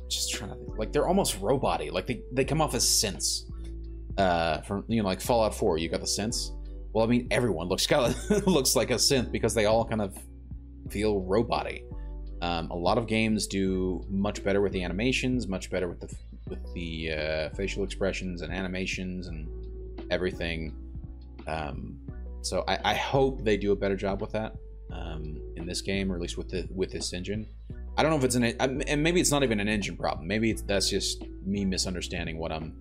just trying to think. Like they're almost robot-y. Like they come off as synths. From like Fallout 4, you got the synths. Well, I mean everyone looks looks like a synth because they all kind of feel robot-y. A lot of games do much better with the animations, much better with the facial expressions and animations and everything. So I hope they do a better job with that in this game, or at least with this engine. I don't know if it's and maybe it's not even an engine problem. Maybe that's just me misunderstanding what I'm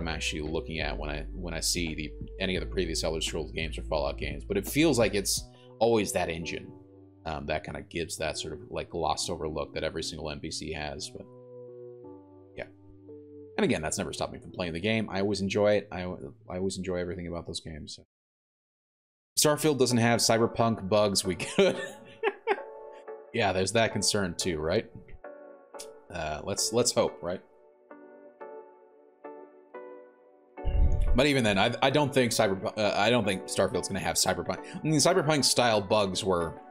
actually looking at when I see any of the previous Elder Scrolls games or Fallout games. But it feels like it's always that engine. That kind of gives that sort of like glossed over look that every single NPC has. But yeah, and again, that's never stopped me from playing the game. I always enjoy it. I always enjoy everything about those games. So. Starfield doesn't have cyberpunk bugs. We could. Yeah, there's that concern too, right? Let's hope, right? But even then, I don't think I don't think Starfield's gonna have cyberpunk. I mean, cyberpunk style bugs were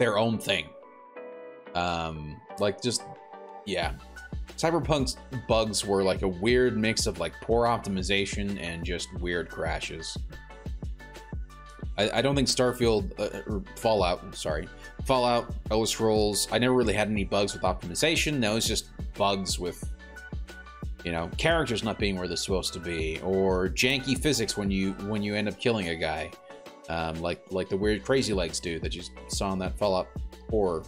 their own thing. Like just, yeah. Cyberpunk's bugs were like a weird mix of like poor optimization and just weird crashes. I don't think Starfield, or Fallout, sorry. Fallout, Elder Scrolls, I never really had any bugs with optimization. No, it's just bugs with, you know, characters not being where they're supposed to be, or janky physics when you end up killing a guy. Like the weird crazy legs dude that you saw on that Fallout 4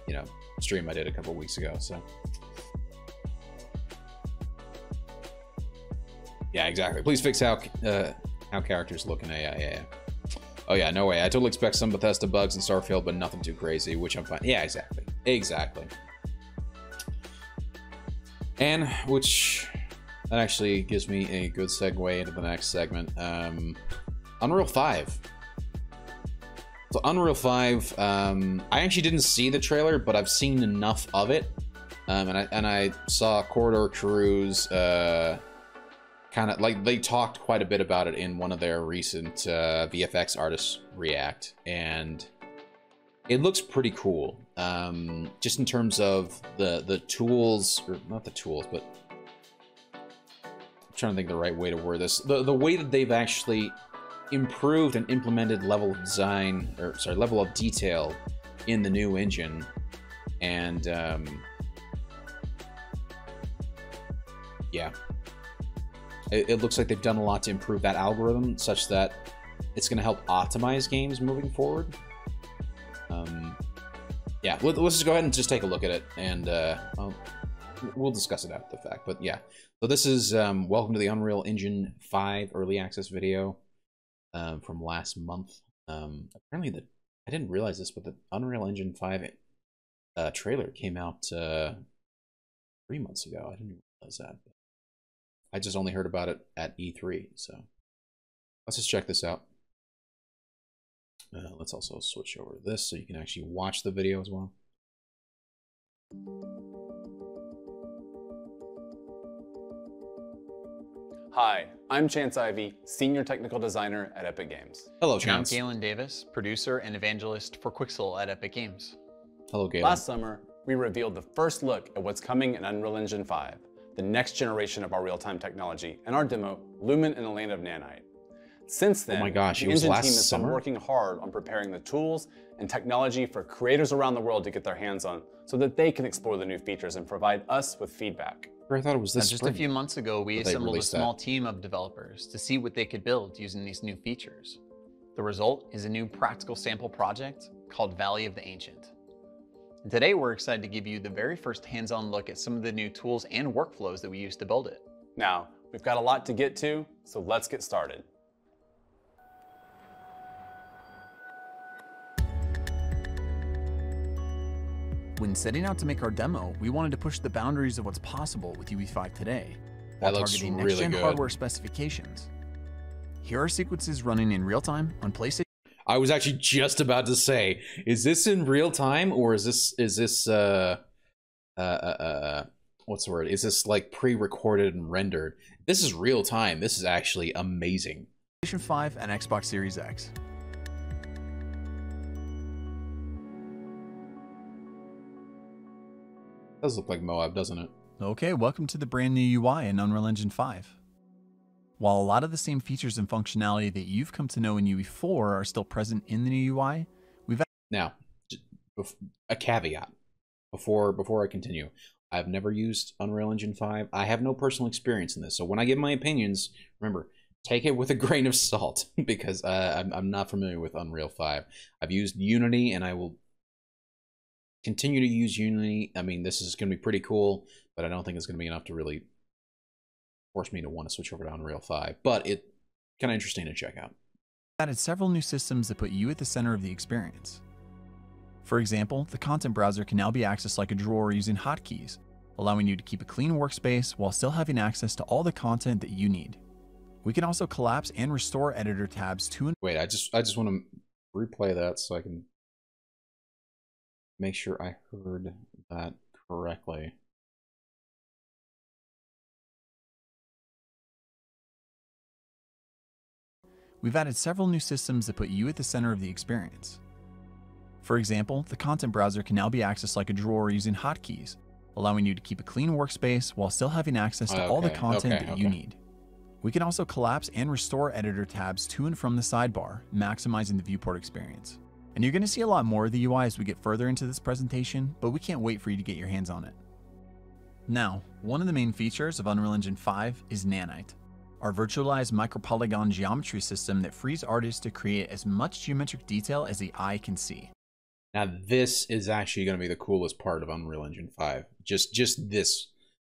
you know, stream I did a couple weeks ago. So yeah, exactly. Please fix how characters look in AI. Yeah. Oh yeah, no way. I totally expect some Bethesda bugs in Starfield, but nothing too crazy, which I'm fine. Yeah, exactly. And which that actually gives me a good segue into the next segment. Unreal 5. So Unreal 5, I actually didn't see the trailer, but I've seen enough of it. And I saw Corridor Crew's kind of like they talked quite a bit about it in one of their recent VFX artists react, and it looks pretty cool. Just in terms of the tools, or not the tools, but I'm trying to think the right way to word this. The way that they've actually improved and implemented level of design, or sorry, level of detail in the new engine, and yeah, it looks like they've done a lot to improve that algorithm, such that it's going to help optimize games moving forward. Yeah, let's just go ahead and just take a look at it, and we'll discuss it after the fact. But yeah, so this is welcome to the Unreal Engine 5 early access video from last month. Apparently, I didn't realize this, but the Unreal Engine 5 trailer came out 3 months ago. I didn't realize that. I just only heard about it at E3, so let's just check this out. Let's also switch over to this so you can actually watch the video as well. Hi, I'm Chance Ivy, Senior Technical Designer at Epic Games. Hello, I'm Chance. Galen Davis, producer and evangelist for Quixel at Epic Games. Hello, Galen. Last summer, we revealed the first look at what's coming in Unreal Engine 5, the next generation of our real-time technology, and our demo, Lumen in the Land of Nanite. Since then, Oh my gosh, the it was Engine last team has summer? been working hard on preparing the tools and technology for creators around the world to get their hands on, so that they can explore the new features and provide us with feedback. I thought it was this Just spring. a few months ago, we that they assembled a released that. small team of developers to see what they could build using these new features. The result is a new practical sample project called Valley of the Ancient. And today, we're excited to give you the very first hands-on look at some of the new tools and workflows that we use to build it. Now, we've got a lot to get to, so let's get started. When setting out to make our demo, we wanted to push the boundaries of what's possible with UE5 today, while That looks targeting really next-gen good. hardware specifications. Here are sequences running in real time on PlayStation I was actually just about to say, is this in real time, or is this what's the word? Is this like pre-recorded and rendered? This is real time. This is actually amazing. 5 and Xbox Series X. Does look like Moab, doesn't it? Okay, welcome to the brand new UI in Unreal Engine 5. While a lot of the same features and functionality that you've come to know in UE4 are still present in the new UI, we've Now, a caveat before I continue. I've never used Unreal Engine 5. I have no personal experience in this, so when I give my opinions, remember, take it with a grain of salt, because I'm not familiar with Unreal 5. I've used Unity, and I will continue to use Unity. I mean, this is going to be pretty cool, but I don't think it's going to be enough to really force me to want to switch over to Unreal 5. But it's kind of interesting to check out. added several new systems that put you at the center of the experience. For example, the content browser can now be accessed like a drawer using hotkeys, allowing you to keep a clean workspace while still having access to all the content that you need. We can also collapse and restore editor tabs to and Wait, I just want to replay that so I can make sure I heard that correctly. we've added several new systems that put you at the center of the experience. For example, the content browser can now be accessed like a drawer using hotkeys, allowing you to keep a clean workspace while still having access to all the content that you need. We can also collapse and restore editor tabs to and from the sidebar, maximizing the viewport experience. And you're going to see a lot more of the UI as we get further into this presentation, but we can't wait for you to get your hands on it. Now, one of the main features of Unreal Engine 5 is Nanite, our virtualized micropolygon geometry system that frees artists to create as much geometric detail as the eye can see. Now, this is actually going to be the coolest part of Unreal Engine 5. Just this,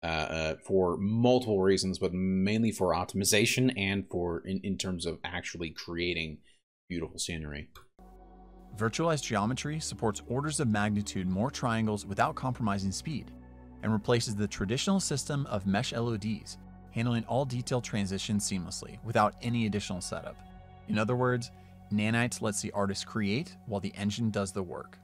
for multiple reasons, but mainly for optimization and for in terms of actually creating beautiful scenery. Virtualized geometry supports orders of magnitude more triangles without compromising speed. and replaces the traditional system of mesh LODs, handling all detail transitions seamlessly without any additional setup. In other words, Nanite lets the artist create while the engine does the work.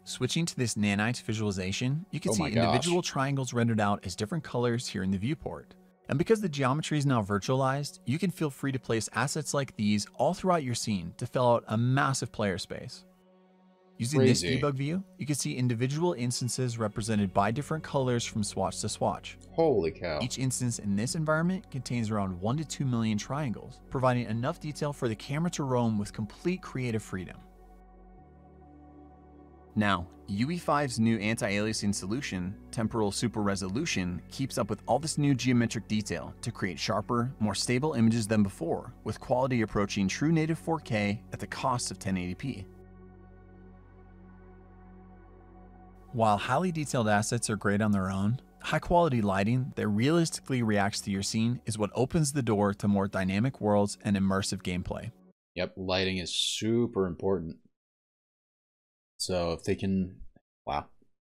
Switching to this Nanite visualization, you can see individual triangles rendered out as different colors here in the viewport. And because the geometry is now virtualized, you can feel free to place assets like these all throughout your scene to fill out a massive player space. Using this debug view, you can see individual instances represented by different colors from swatch to swatch. Holy cow. Each instance in this environment contains around 1 to 2 million triangles, providing enough detail for the camera to roam with complete creative freedom. Now, UE5's new anti-aliasing solution, Temporal Super Resolution, keeps up with all this new geometric detail to create sharper, more stable images than before, with quality approaching true native 4K at the cost of 1080p. While highly detailed assets are great on their own, high-quality lighting that realistically reacts to your scene is what opens the door to more dynamic worlds and immersive gameplay. Yep, lighting is super important. So if they can,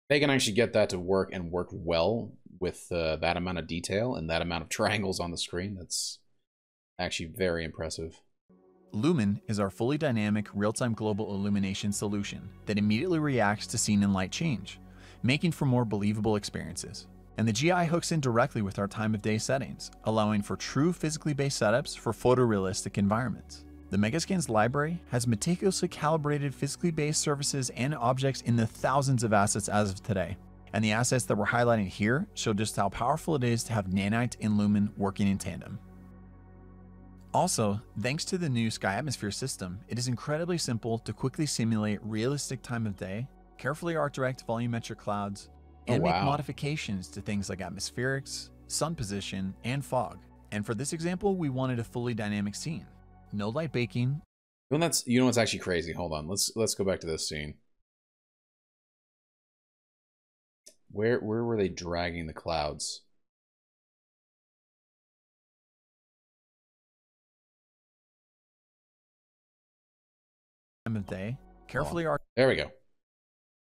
they can actually get that to work and work well with that amount of detail and that amount of triangles on the screen, that's actually very impressive. Lumen is our fully dynamic real-time global illumination solution that immediately reacts to scene and light change, making for more believable experiences. And the GI hooks in directly with our time of day settings, allowing for true physically based setups for photorealistic environments. The Megascans library has meticulously calibrated physically based surfaces and objects in the thousands of assets as of today. And the assets that we're highlighting here show just how powerful it is to have Nanite and Lumen working in tandem. Also, thanks to the new Sky Atmosphere system, it is incredibly simple to quickly simulate realistic time of day, carefully art-direct volumetric clouds, and make modifications to things like atmospherics, sun position, and fog. And for this example, we wanted a fully dynamic scene. No light baking. You know what's actually crazy? Hold on, let's go back to this scene. Where were they dragging the clouds? Time of day, carefully art. There we go.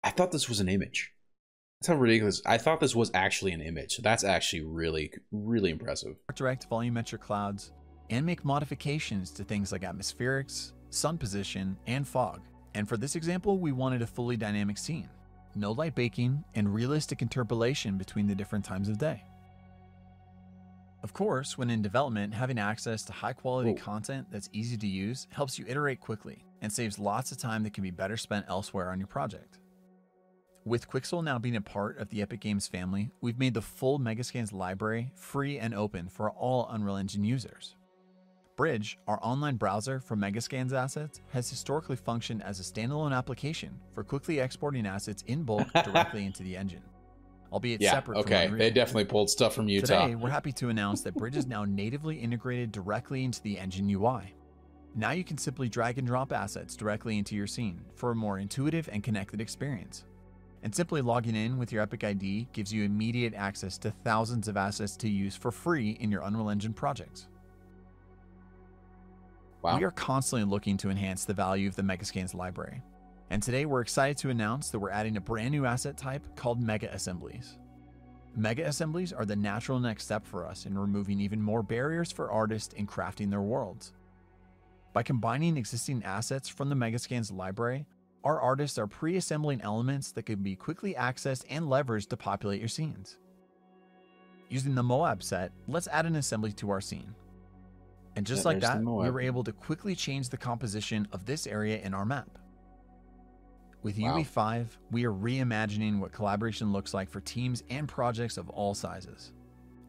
I thought this was an image. That's how ridiculous. I thought this was actually an image. That's actually really, really impressive. Direct volumetric clouds, and make modifications to things like atmospherics, sun position, and fog. And for this example, we wanted a fully dynamic scene. No light baking, and realistic interpolation between the different times of day. Of course, when in development, having access to high-quality content that's easy to use helps you iterate quickly and saves lots of time that can be better spent elsewhere on your project. With Quixel now being a part of the Epic Games family, we've made the full Megascans library free and open for all Unreal Engine users. Bridge, our online browser for Megascans assets, has historically functioned as a standalone application for quickly exporting assets in bulk directly into the engine, albeit separate from Unreal. They definitely pulled stuff from Utah. Today, we're happy to announce that Bridge is now natively integrated directly into the engine UI. Now you can simply drag and drop assets directly into your scene for a more intuitive and connected experience. And simply logging in with your Epic ID gives you immediate access to thousands of assets to use for free in your Unreal Engine projects. Wow. We are constantly looking to enhance the value of the Megascans library. And today we're excited to announce that we're adding a brand new asset type called Mega Assemblies. Mega Assemblies are the natural next step for us in removing even more barriers for artists in crafting their worlds. By combining existing assets from the Megascans library, our artists are pre-assembling elements that can be quickly accessed and leveraged to populate your scenes. Using the Moab set, let's add an assembly to our scene. And just like that, we were able to quickly change the composition of this area in our map. With UE5, we are reimagining what collaboration looks like for teams and projects of all sizes.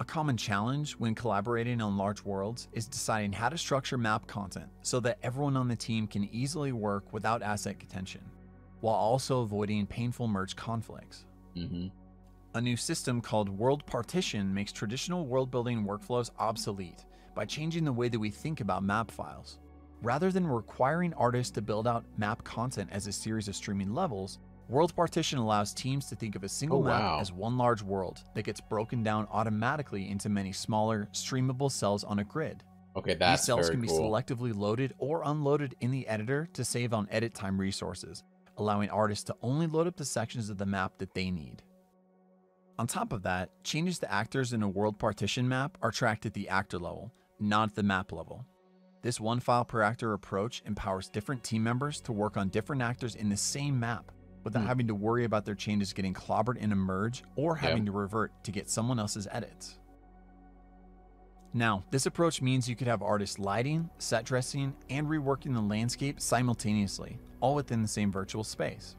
A common challenge when collaborating on large worlds is deciding how to structure map content so that everyone on the team can easily work without asset contention, while also avoiding painful merge conflicts. A new system called World Partition makes traditional world-building workflows obsolete by changing the way that we think about map files. Rather than requiring artists to build out map content as a series of streaming levels, World Partition allows teams to think of a single map as one large world that gets broken down automatically into many smaller, streamable cells on a grid. Okay, that's These cells very can be cool. selectively loaded or unloaded in the editor to save on edit time resources, allowing artists to only load up the sections of the map that they need. On top of that, changes to actors in a world partition map are tracked at the actor level, not at the map level. This one file per actor approach empowers different team members to work on different actors in the same map without having to worry about their changes getting clobbered in a merge or having to revert to get someone else's edits. Now, this approach means you could have artists lighting, set dressing, and reworking the landscape simultaneously, all within the same virtual space.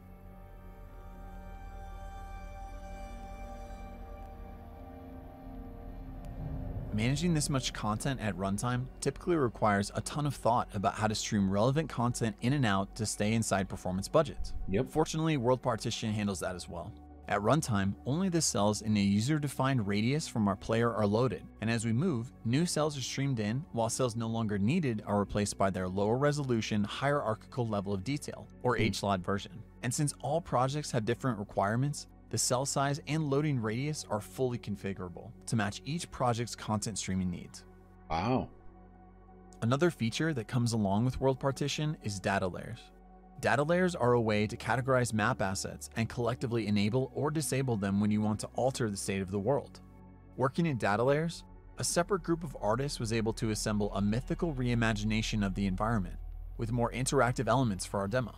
Managing this much content at runtime typically requires a ton of thought about how to stream relevant content in and out to stay inside performance budgets. Fortunately, World Partition handles that as well. At runtime, only the cells in a user-defined radius from our player are loaded, and as we move, new cells are streamed in, while cells no longer needed are replaced by their lower resolution, hierarchical level of detail, or HLOD version. And since all projects have different requirements, the cell size and loading radius are fully configurable to match each project's content streaming needs. Wow. Another feature that comes along with World Partition is data layers. Data layers are a way to categorize map assets and collectively enable or disable them when you want to alter the state of the world. Working in data layers, a separate group of artists was able to assemble a mythical reimagination of the environment with more interactive elements for our demo.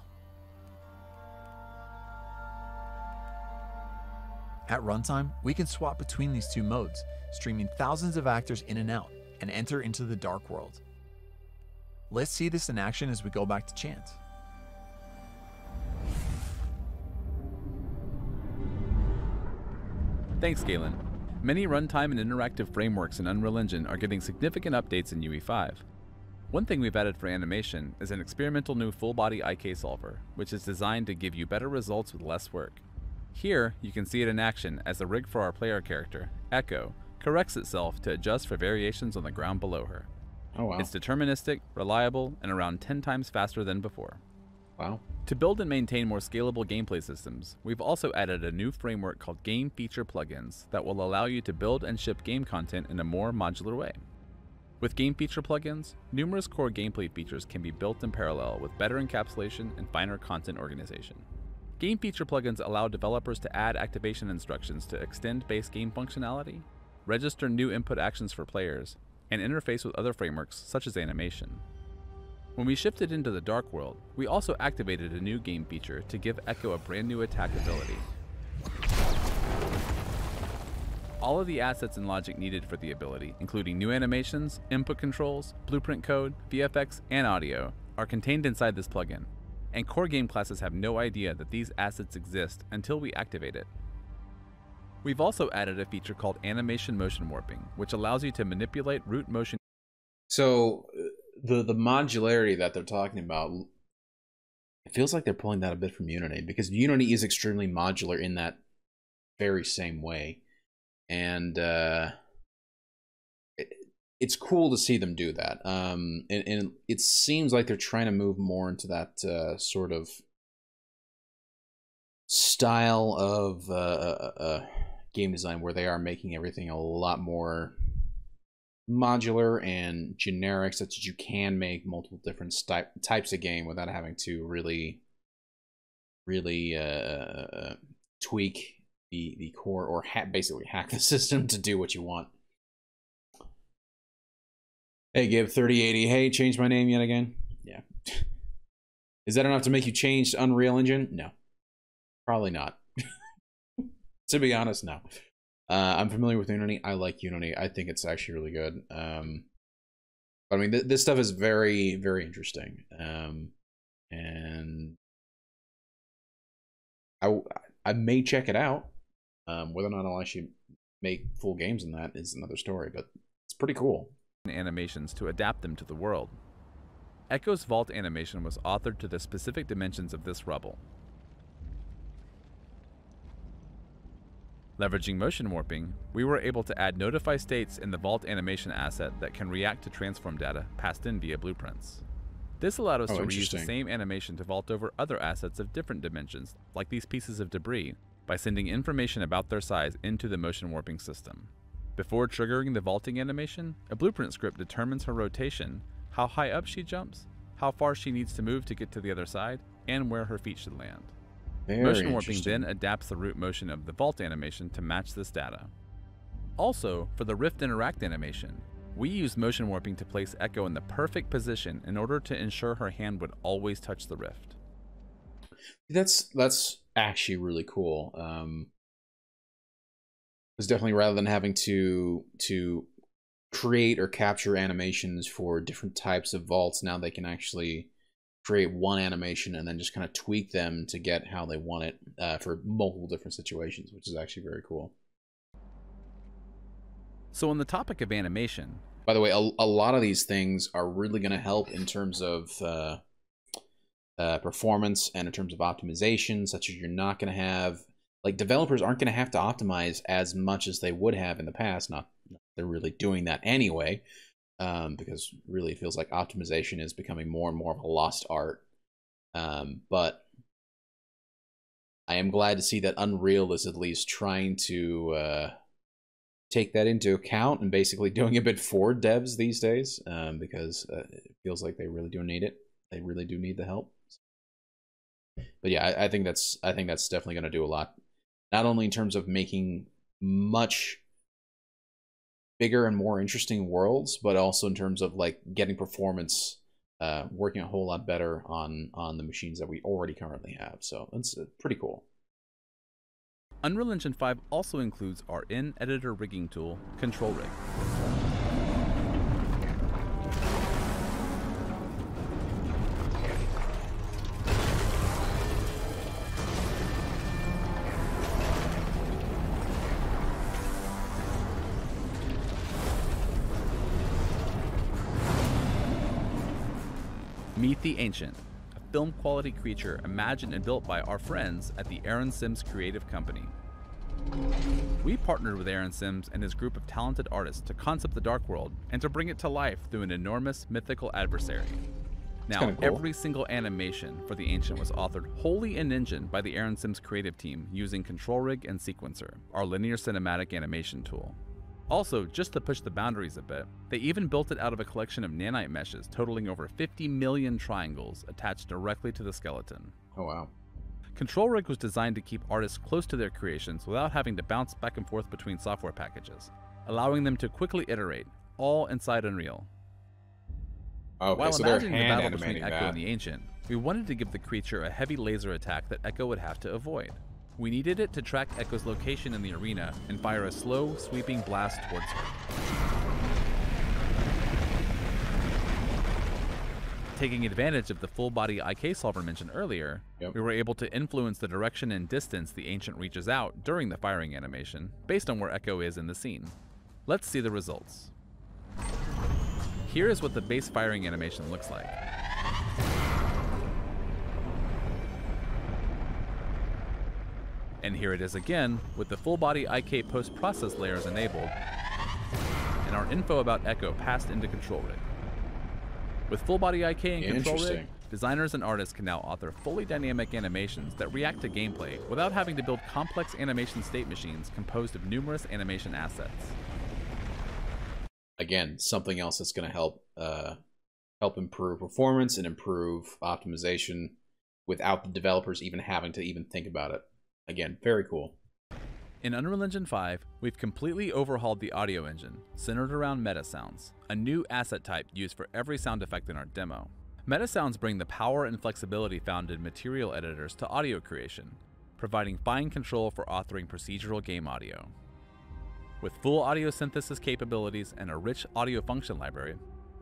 At runtime, we can swap between these two modes, streaming thousands of actors in and out, and enter into the dark world. Let's see this in action as we go back to Chance. Thanks, Galen. Many runtime and interactive frameworks in Unreal Engine are getting significant updates in UE5. One thing we've added for animation is an experimental new full-body IK solver, which is designed to give you better results with less work. Here, you can see it in action as the rig for our player character, Echo, corrects itself to adjust for variations on the ground below her. Oh wow. It's deterministic, reliable, and around 10 times faster than before. Wow. To build and maintain more scalable gameplay systems, we've also added a new framework called Game Feature Plugins that will allow you to build and ship game content in a more modular way. With Game Feature Plugins, numerous core gameplay features can be built in parallel with better encapsulation and finer content organization. Game Feature Plugins allow developers to add activation instructions to extend base game functionality, register new input actions for players, and interface with other frameworks such as animation. When we shifted into the Dark World, we also activated a new game feature to give Echo a brand new attack ability. All of the assets and logic needed for the ability, including new animations, input controls, blueprint code, VFX, and audio, are contained inside this plugin, and core game classes have no idea that these assets exist until we activate it. We've also added a feature called Animation Motion Warping, which allows you to manipulate root motion. So the modularity that they're talking about, it feels like they're pulling that a bit from Unity, because Unity is extremely modular in that very same way. And it's cool to see them do that. And it seems like they're trying to move more into that sort of style of game design where they are making everything a lot more modular and generic, such that you can make multiple different types of game without having to really tweak the core, or basically hack the system to do what you want. Hey, Gib 3080. Hey, change my name yet again? Yeah. Is that enough to make you change to Unreal Engine? No. Probably not. To be honest, no. I'm familiar with Unity. I like Unity. I think it's actually really good. But I mean, this stuff is very, very interesting. And I may check it out. Whether or not I'll actually make full games in that is another story, but it's pretty cool. Animations to adapt them to the world. Echo's vault animation was authored to the specific dimensions of this rubble. Leveraging motion warping, we were able to add notify states in the vault animation asset that can react to transform data passed in via blueprints. This allowed us to reuse the same animation to vault over other assets of different dimensions, like these pieces of debris, by sending information about their size into the motion warping system. Before triggering the vaulting animation, a blueprint script determines her rotation, how high up she jumps, how far she needs to move to get to the other side, and where her feet should land. Motion warping then adapts the root motion of the vault animation to match this data. Also, for the Rift Interact animation, we used motion warping to place Echo in the perfect position in order to ensure her hand would always touch the rift. That's actually really cool. It's definitely, rather than having to create or capture animations for different types of vaults, now they can actually create one animation and then just kind of tweak them to get how they want it for multiple different situations, which is actually very cool. So on the topic of animation, by the way, a lot of these things are really going to help in terms of performance and in terms of optimization, such as you're not going to have, like, developers aren't going to have to optimize as much as they would have in the past. Not they're really doing that anyway, because really it feels like optimization is becoming more and more of a lost art. But I am glad to see that Unreal is at least trying to take that into account and basically doing a bit for devs these days, because it feels like they really do need it. They really do need the help. But yeah, I think that's definitely going to do a lot, not only in terms of making much bigger and more interesting worlds, but also in terms of like getting performance working a whole lot better on the machines that we already currently have. So that's pretty cool. Unreal Engine 5 also includes our in-editor rigging tool, Control Rig. Meet the Ancient, a film-quality creature imagined and built by our friends at the Aaron Sims Creative Company. We partnered with Aaron Sims and his group of talented artists to concept the Dark World and to bring it to life through an enormous mythical adversary. Now, cool. Every single animation for the Ancient was authored wholly in Engine by the Aaron Sims creative team using Control Rig and Sequencer, our linear cinematic animation tool. Also, just to push the boundaries a bit, they even built it out of a collection of nanite meshes totaling over 50 million triangles attached directly to the skeleton. Oh wow. Control Rig was designed to keep artists close to their creations without having to bounce back and forth between software packages, allowing them to quickly iterate, all inside Unreal. Okay, While so they're imagining the hand battle between animating Echo that. and the Ancient, we wanted to give the creature a heavy laser attack that Echo would have to avoid. We needed it to track Echo's location in the arena and fire a slow, sweeping blast towards her. Taking advantage of the full-body IK solver mentioned earlier, we were able to influence the direction and distance the Ancient reaches out during the firing animation, based on where Echo is in the scene. Let's see the results. Here is what the base firing animation looks like. And here it is again, with the full-body IK post-process layers enabled, and our info about Echo passed into Control Rig. With full-body IK and Control Rig, designers and artists can now author fully dynamic animations that react to gameplay without having to build complex animation state machines composed of numerous animation assets. Again, something else that's going to help improve performance and improve optimization without the developers even having to even think about it. Again, very cool. In Unreal Engine 5, we've completely overhauled the audio engine, centered around meta sounds, a new asset type used for every sound effect in our demo. Meta sounds bring the power and flexibility found in material editors to audio creation, providing fine control for authoring procedural game audio. With full audio synthesis capabilities and a rich audio function library,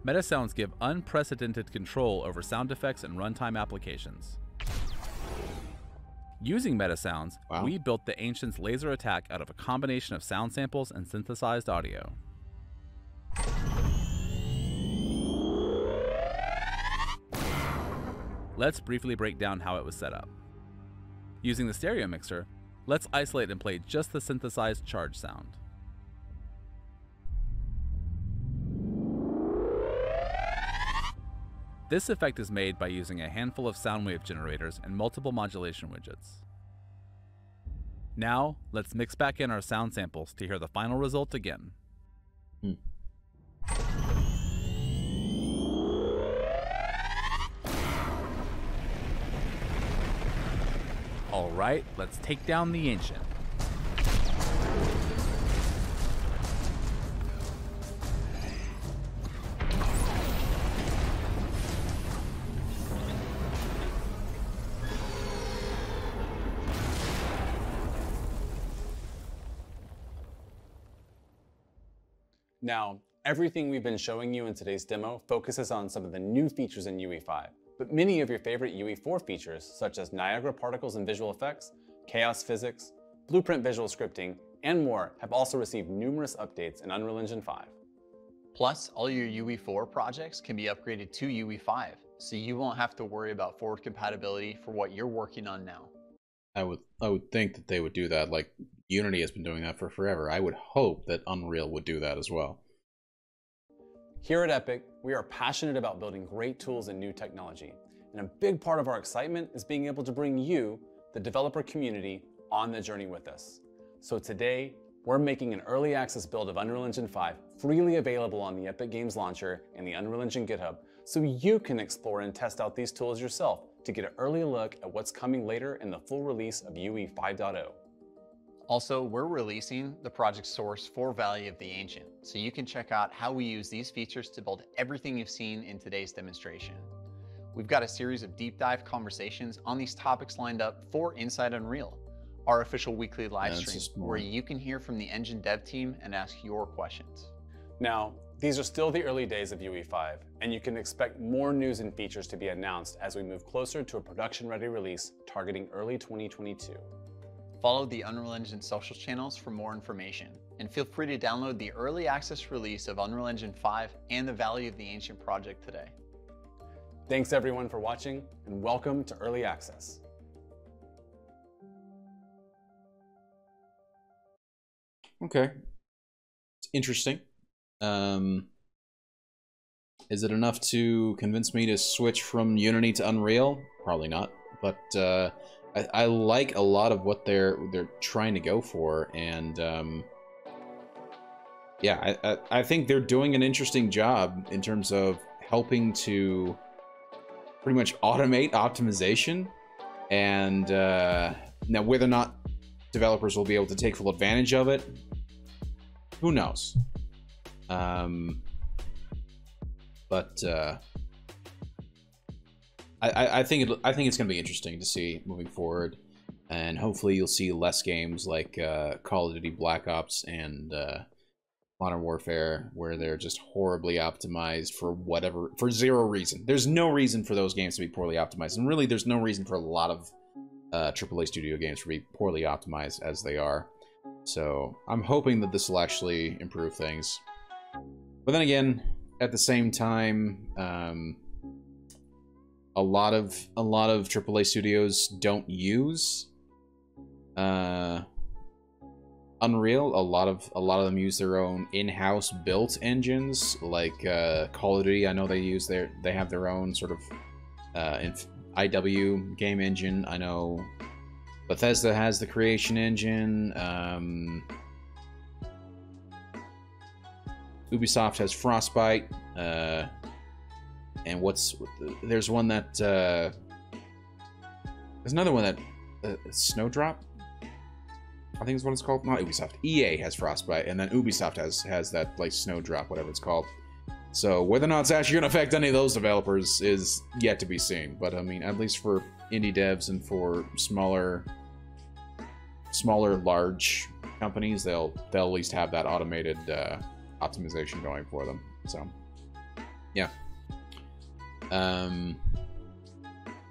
meta sounds give unprecedented control over sound effects and runtime applications. Using meta sounds, we built the Ancient's laser attack out of a combination of sound samples and synthesized audio. Let's briefly break down how it was set up. Using the stereo mixer, let's isolate and play just the synthesized charge sound. This effect is made by using a handful of sound wave generators and multiple modulation widgets. Now, let's mix back in our sound samples to hear the final result again. All right, let's take down the Ancient. Now, everything we've been showing you in today's demo focuses on some of the new features in UE5, but many of your favorite UE4 features, such as Niagara particles and visual effects, chaos physics, blueprint visual scripting, and more have also received numerous updates in Unreal Engine 5. Plus, all your UE4 projects can be upgraded to UE5, so you won't have to worry about forward compatibility for what you're working on now. I would think that they would do that. Like Unity has been doing that for forever. I would hope that Unreal would do that as well. Here at Epic, we are passionate about building great tools and new technology. And a big part of our excitement is being able to bring you, the developer community, on the journey with us. So today, we're making an early access build of Unreal Engine 5 freely available on the Epic Games Launcher and the Unreal Engine GitHub, so you can explore and test out these tools yourself to get an early look at what's coming later in the full release of UE 5.0. Also, we're releasing the project source for Valley of the Ancient, so you can check out how we use these features to build everything you've seen in today's demonstration. We've got a series of deep dive conversations on these topics lined up for Inside Unreal, our official weekly live stream, where you can hear from the engine dev team and ask your questions. Now, these are still the early days of UE5, and you can expect more news and features to be announced as we move closer to a production-ready release targeting early 2022. Follow the Unreal Engine social channels for more information, and feel free to download the early access release of Unreal Engine 5 and the Valley of the Ancient project today. Thanks everyone for watching, and welcome to Early Access. Okay. It's interesting. Is it enough to convince me to switch from Unity to Unreal? Probably not, but I like a lot of what they're trying to go for, and yeah, I think they're doing an interesting job in terms of helping to pretty much automate optimization, and now whether or not developers will be able to take full advantage of it, who knows? But I think it's going to be interesting to see moving forward, and hopefully you'll see less games like Call of Duty Black Ops and Modern Warfare where they're just horribly optimized for zero reason. There's no reason for those games to be poorly optimized, and really there's no reason for a lot of AAA studio games to be poorly optimized as they are. So I'm hoping that this will actually improve things. But then again, at the same time, a lot of AAA studios don't use Unreal. A lot of them use their own in-house built engines, like Call of Duty. I know they have their own sort of IW game engine. I know Bethesda has the Creation Engine. Ubisoft has Frostbite. And there's one that there's another one that Snowdrop, I think is what it's called. Not Ubisoft. EA has Frostbite, and then Ubisoft has that like Snowdrop, whatever it's called. So whether or not it's actually going to affect any of those developers is yet to be seen. But I mean, at least for indie devs and for smaller large companies, they'll at least have that automated optimization going for them. So yeah. Yeah,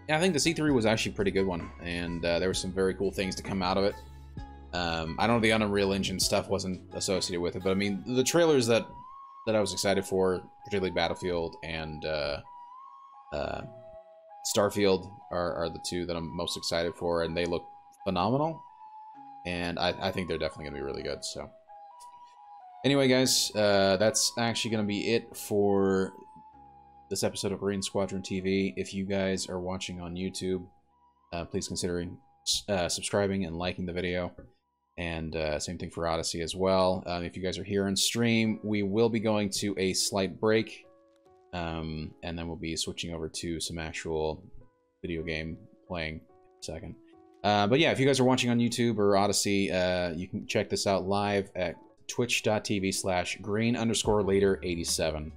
I think the C3 was actually a pretty good one, and there were some very cool things to come out of it. I know the Unreal Engine stuff wasn't associated with it, but I mean, the trailers that I was excited for, particularly Battlefield and Starfield, are the two that I'm most excited for, and they look phenomenal, and I think they're definitely going to be really good. So anyway, guys, that's actually going to be it for this episode of Marine Squadron TV. If you guys are watching on YouTube, please consider subscribing and liking the video, and same thing for Odyssey as well. If you guys are here on stream, we will be going to a slight break, and then we'll be switching over to some actual video game playing in a second. But yeah, if you guys are watching on YouTube or Odyssey, you can check this out live at twitch.tv/green_leader87.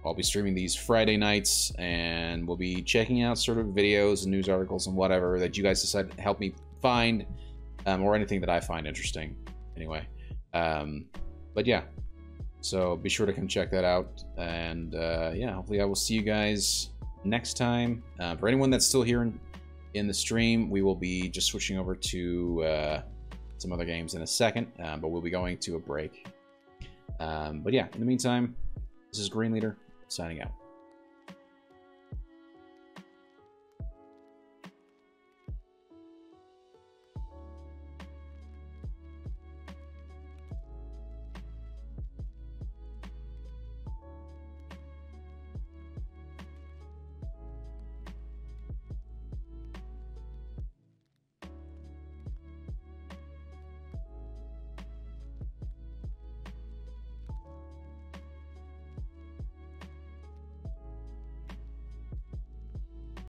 I'll be streaming these Friday nights, and we'll be checking out sort of videos and news articles and whatever that you guys decide to help me find, or anything that I find interesting. Anyway, but yeah, so be sure to come check that out, and yeah, hopefully I will see you guys next time. For anyone that's still here in the stream, we will be just switching over to some other games in a second, but we'll be going to a break. But yeah, in the meantime, this is Green Leader signing out.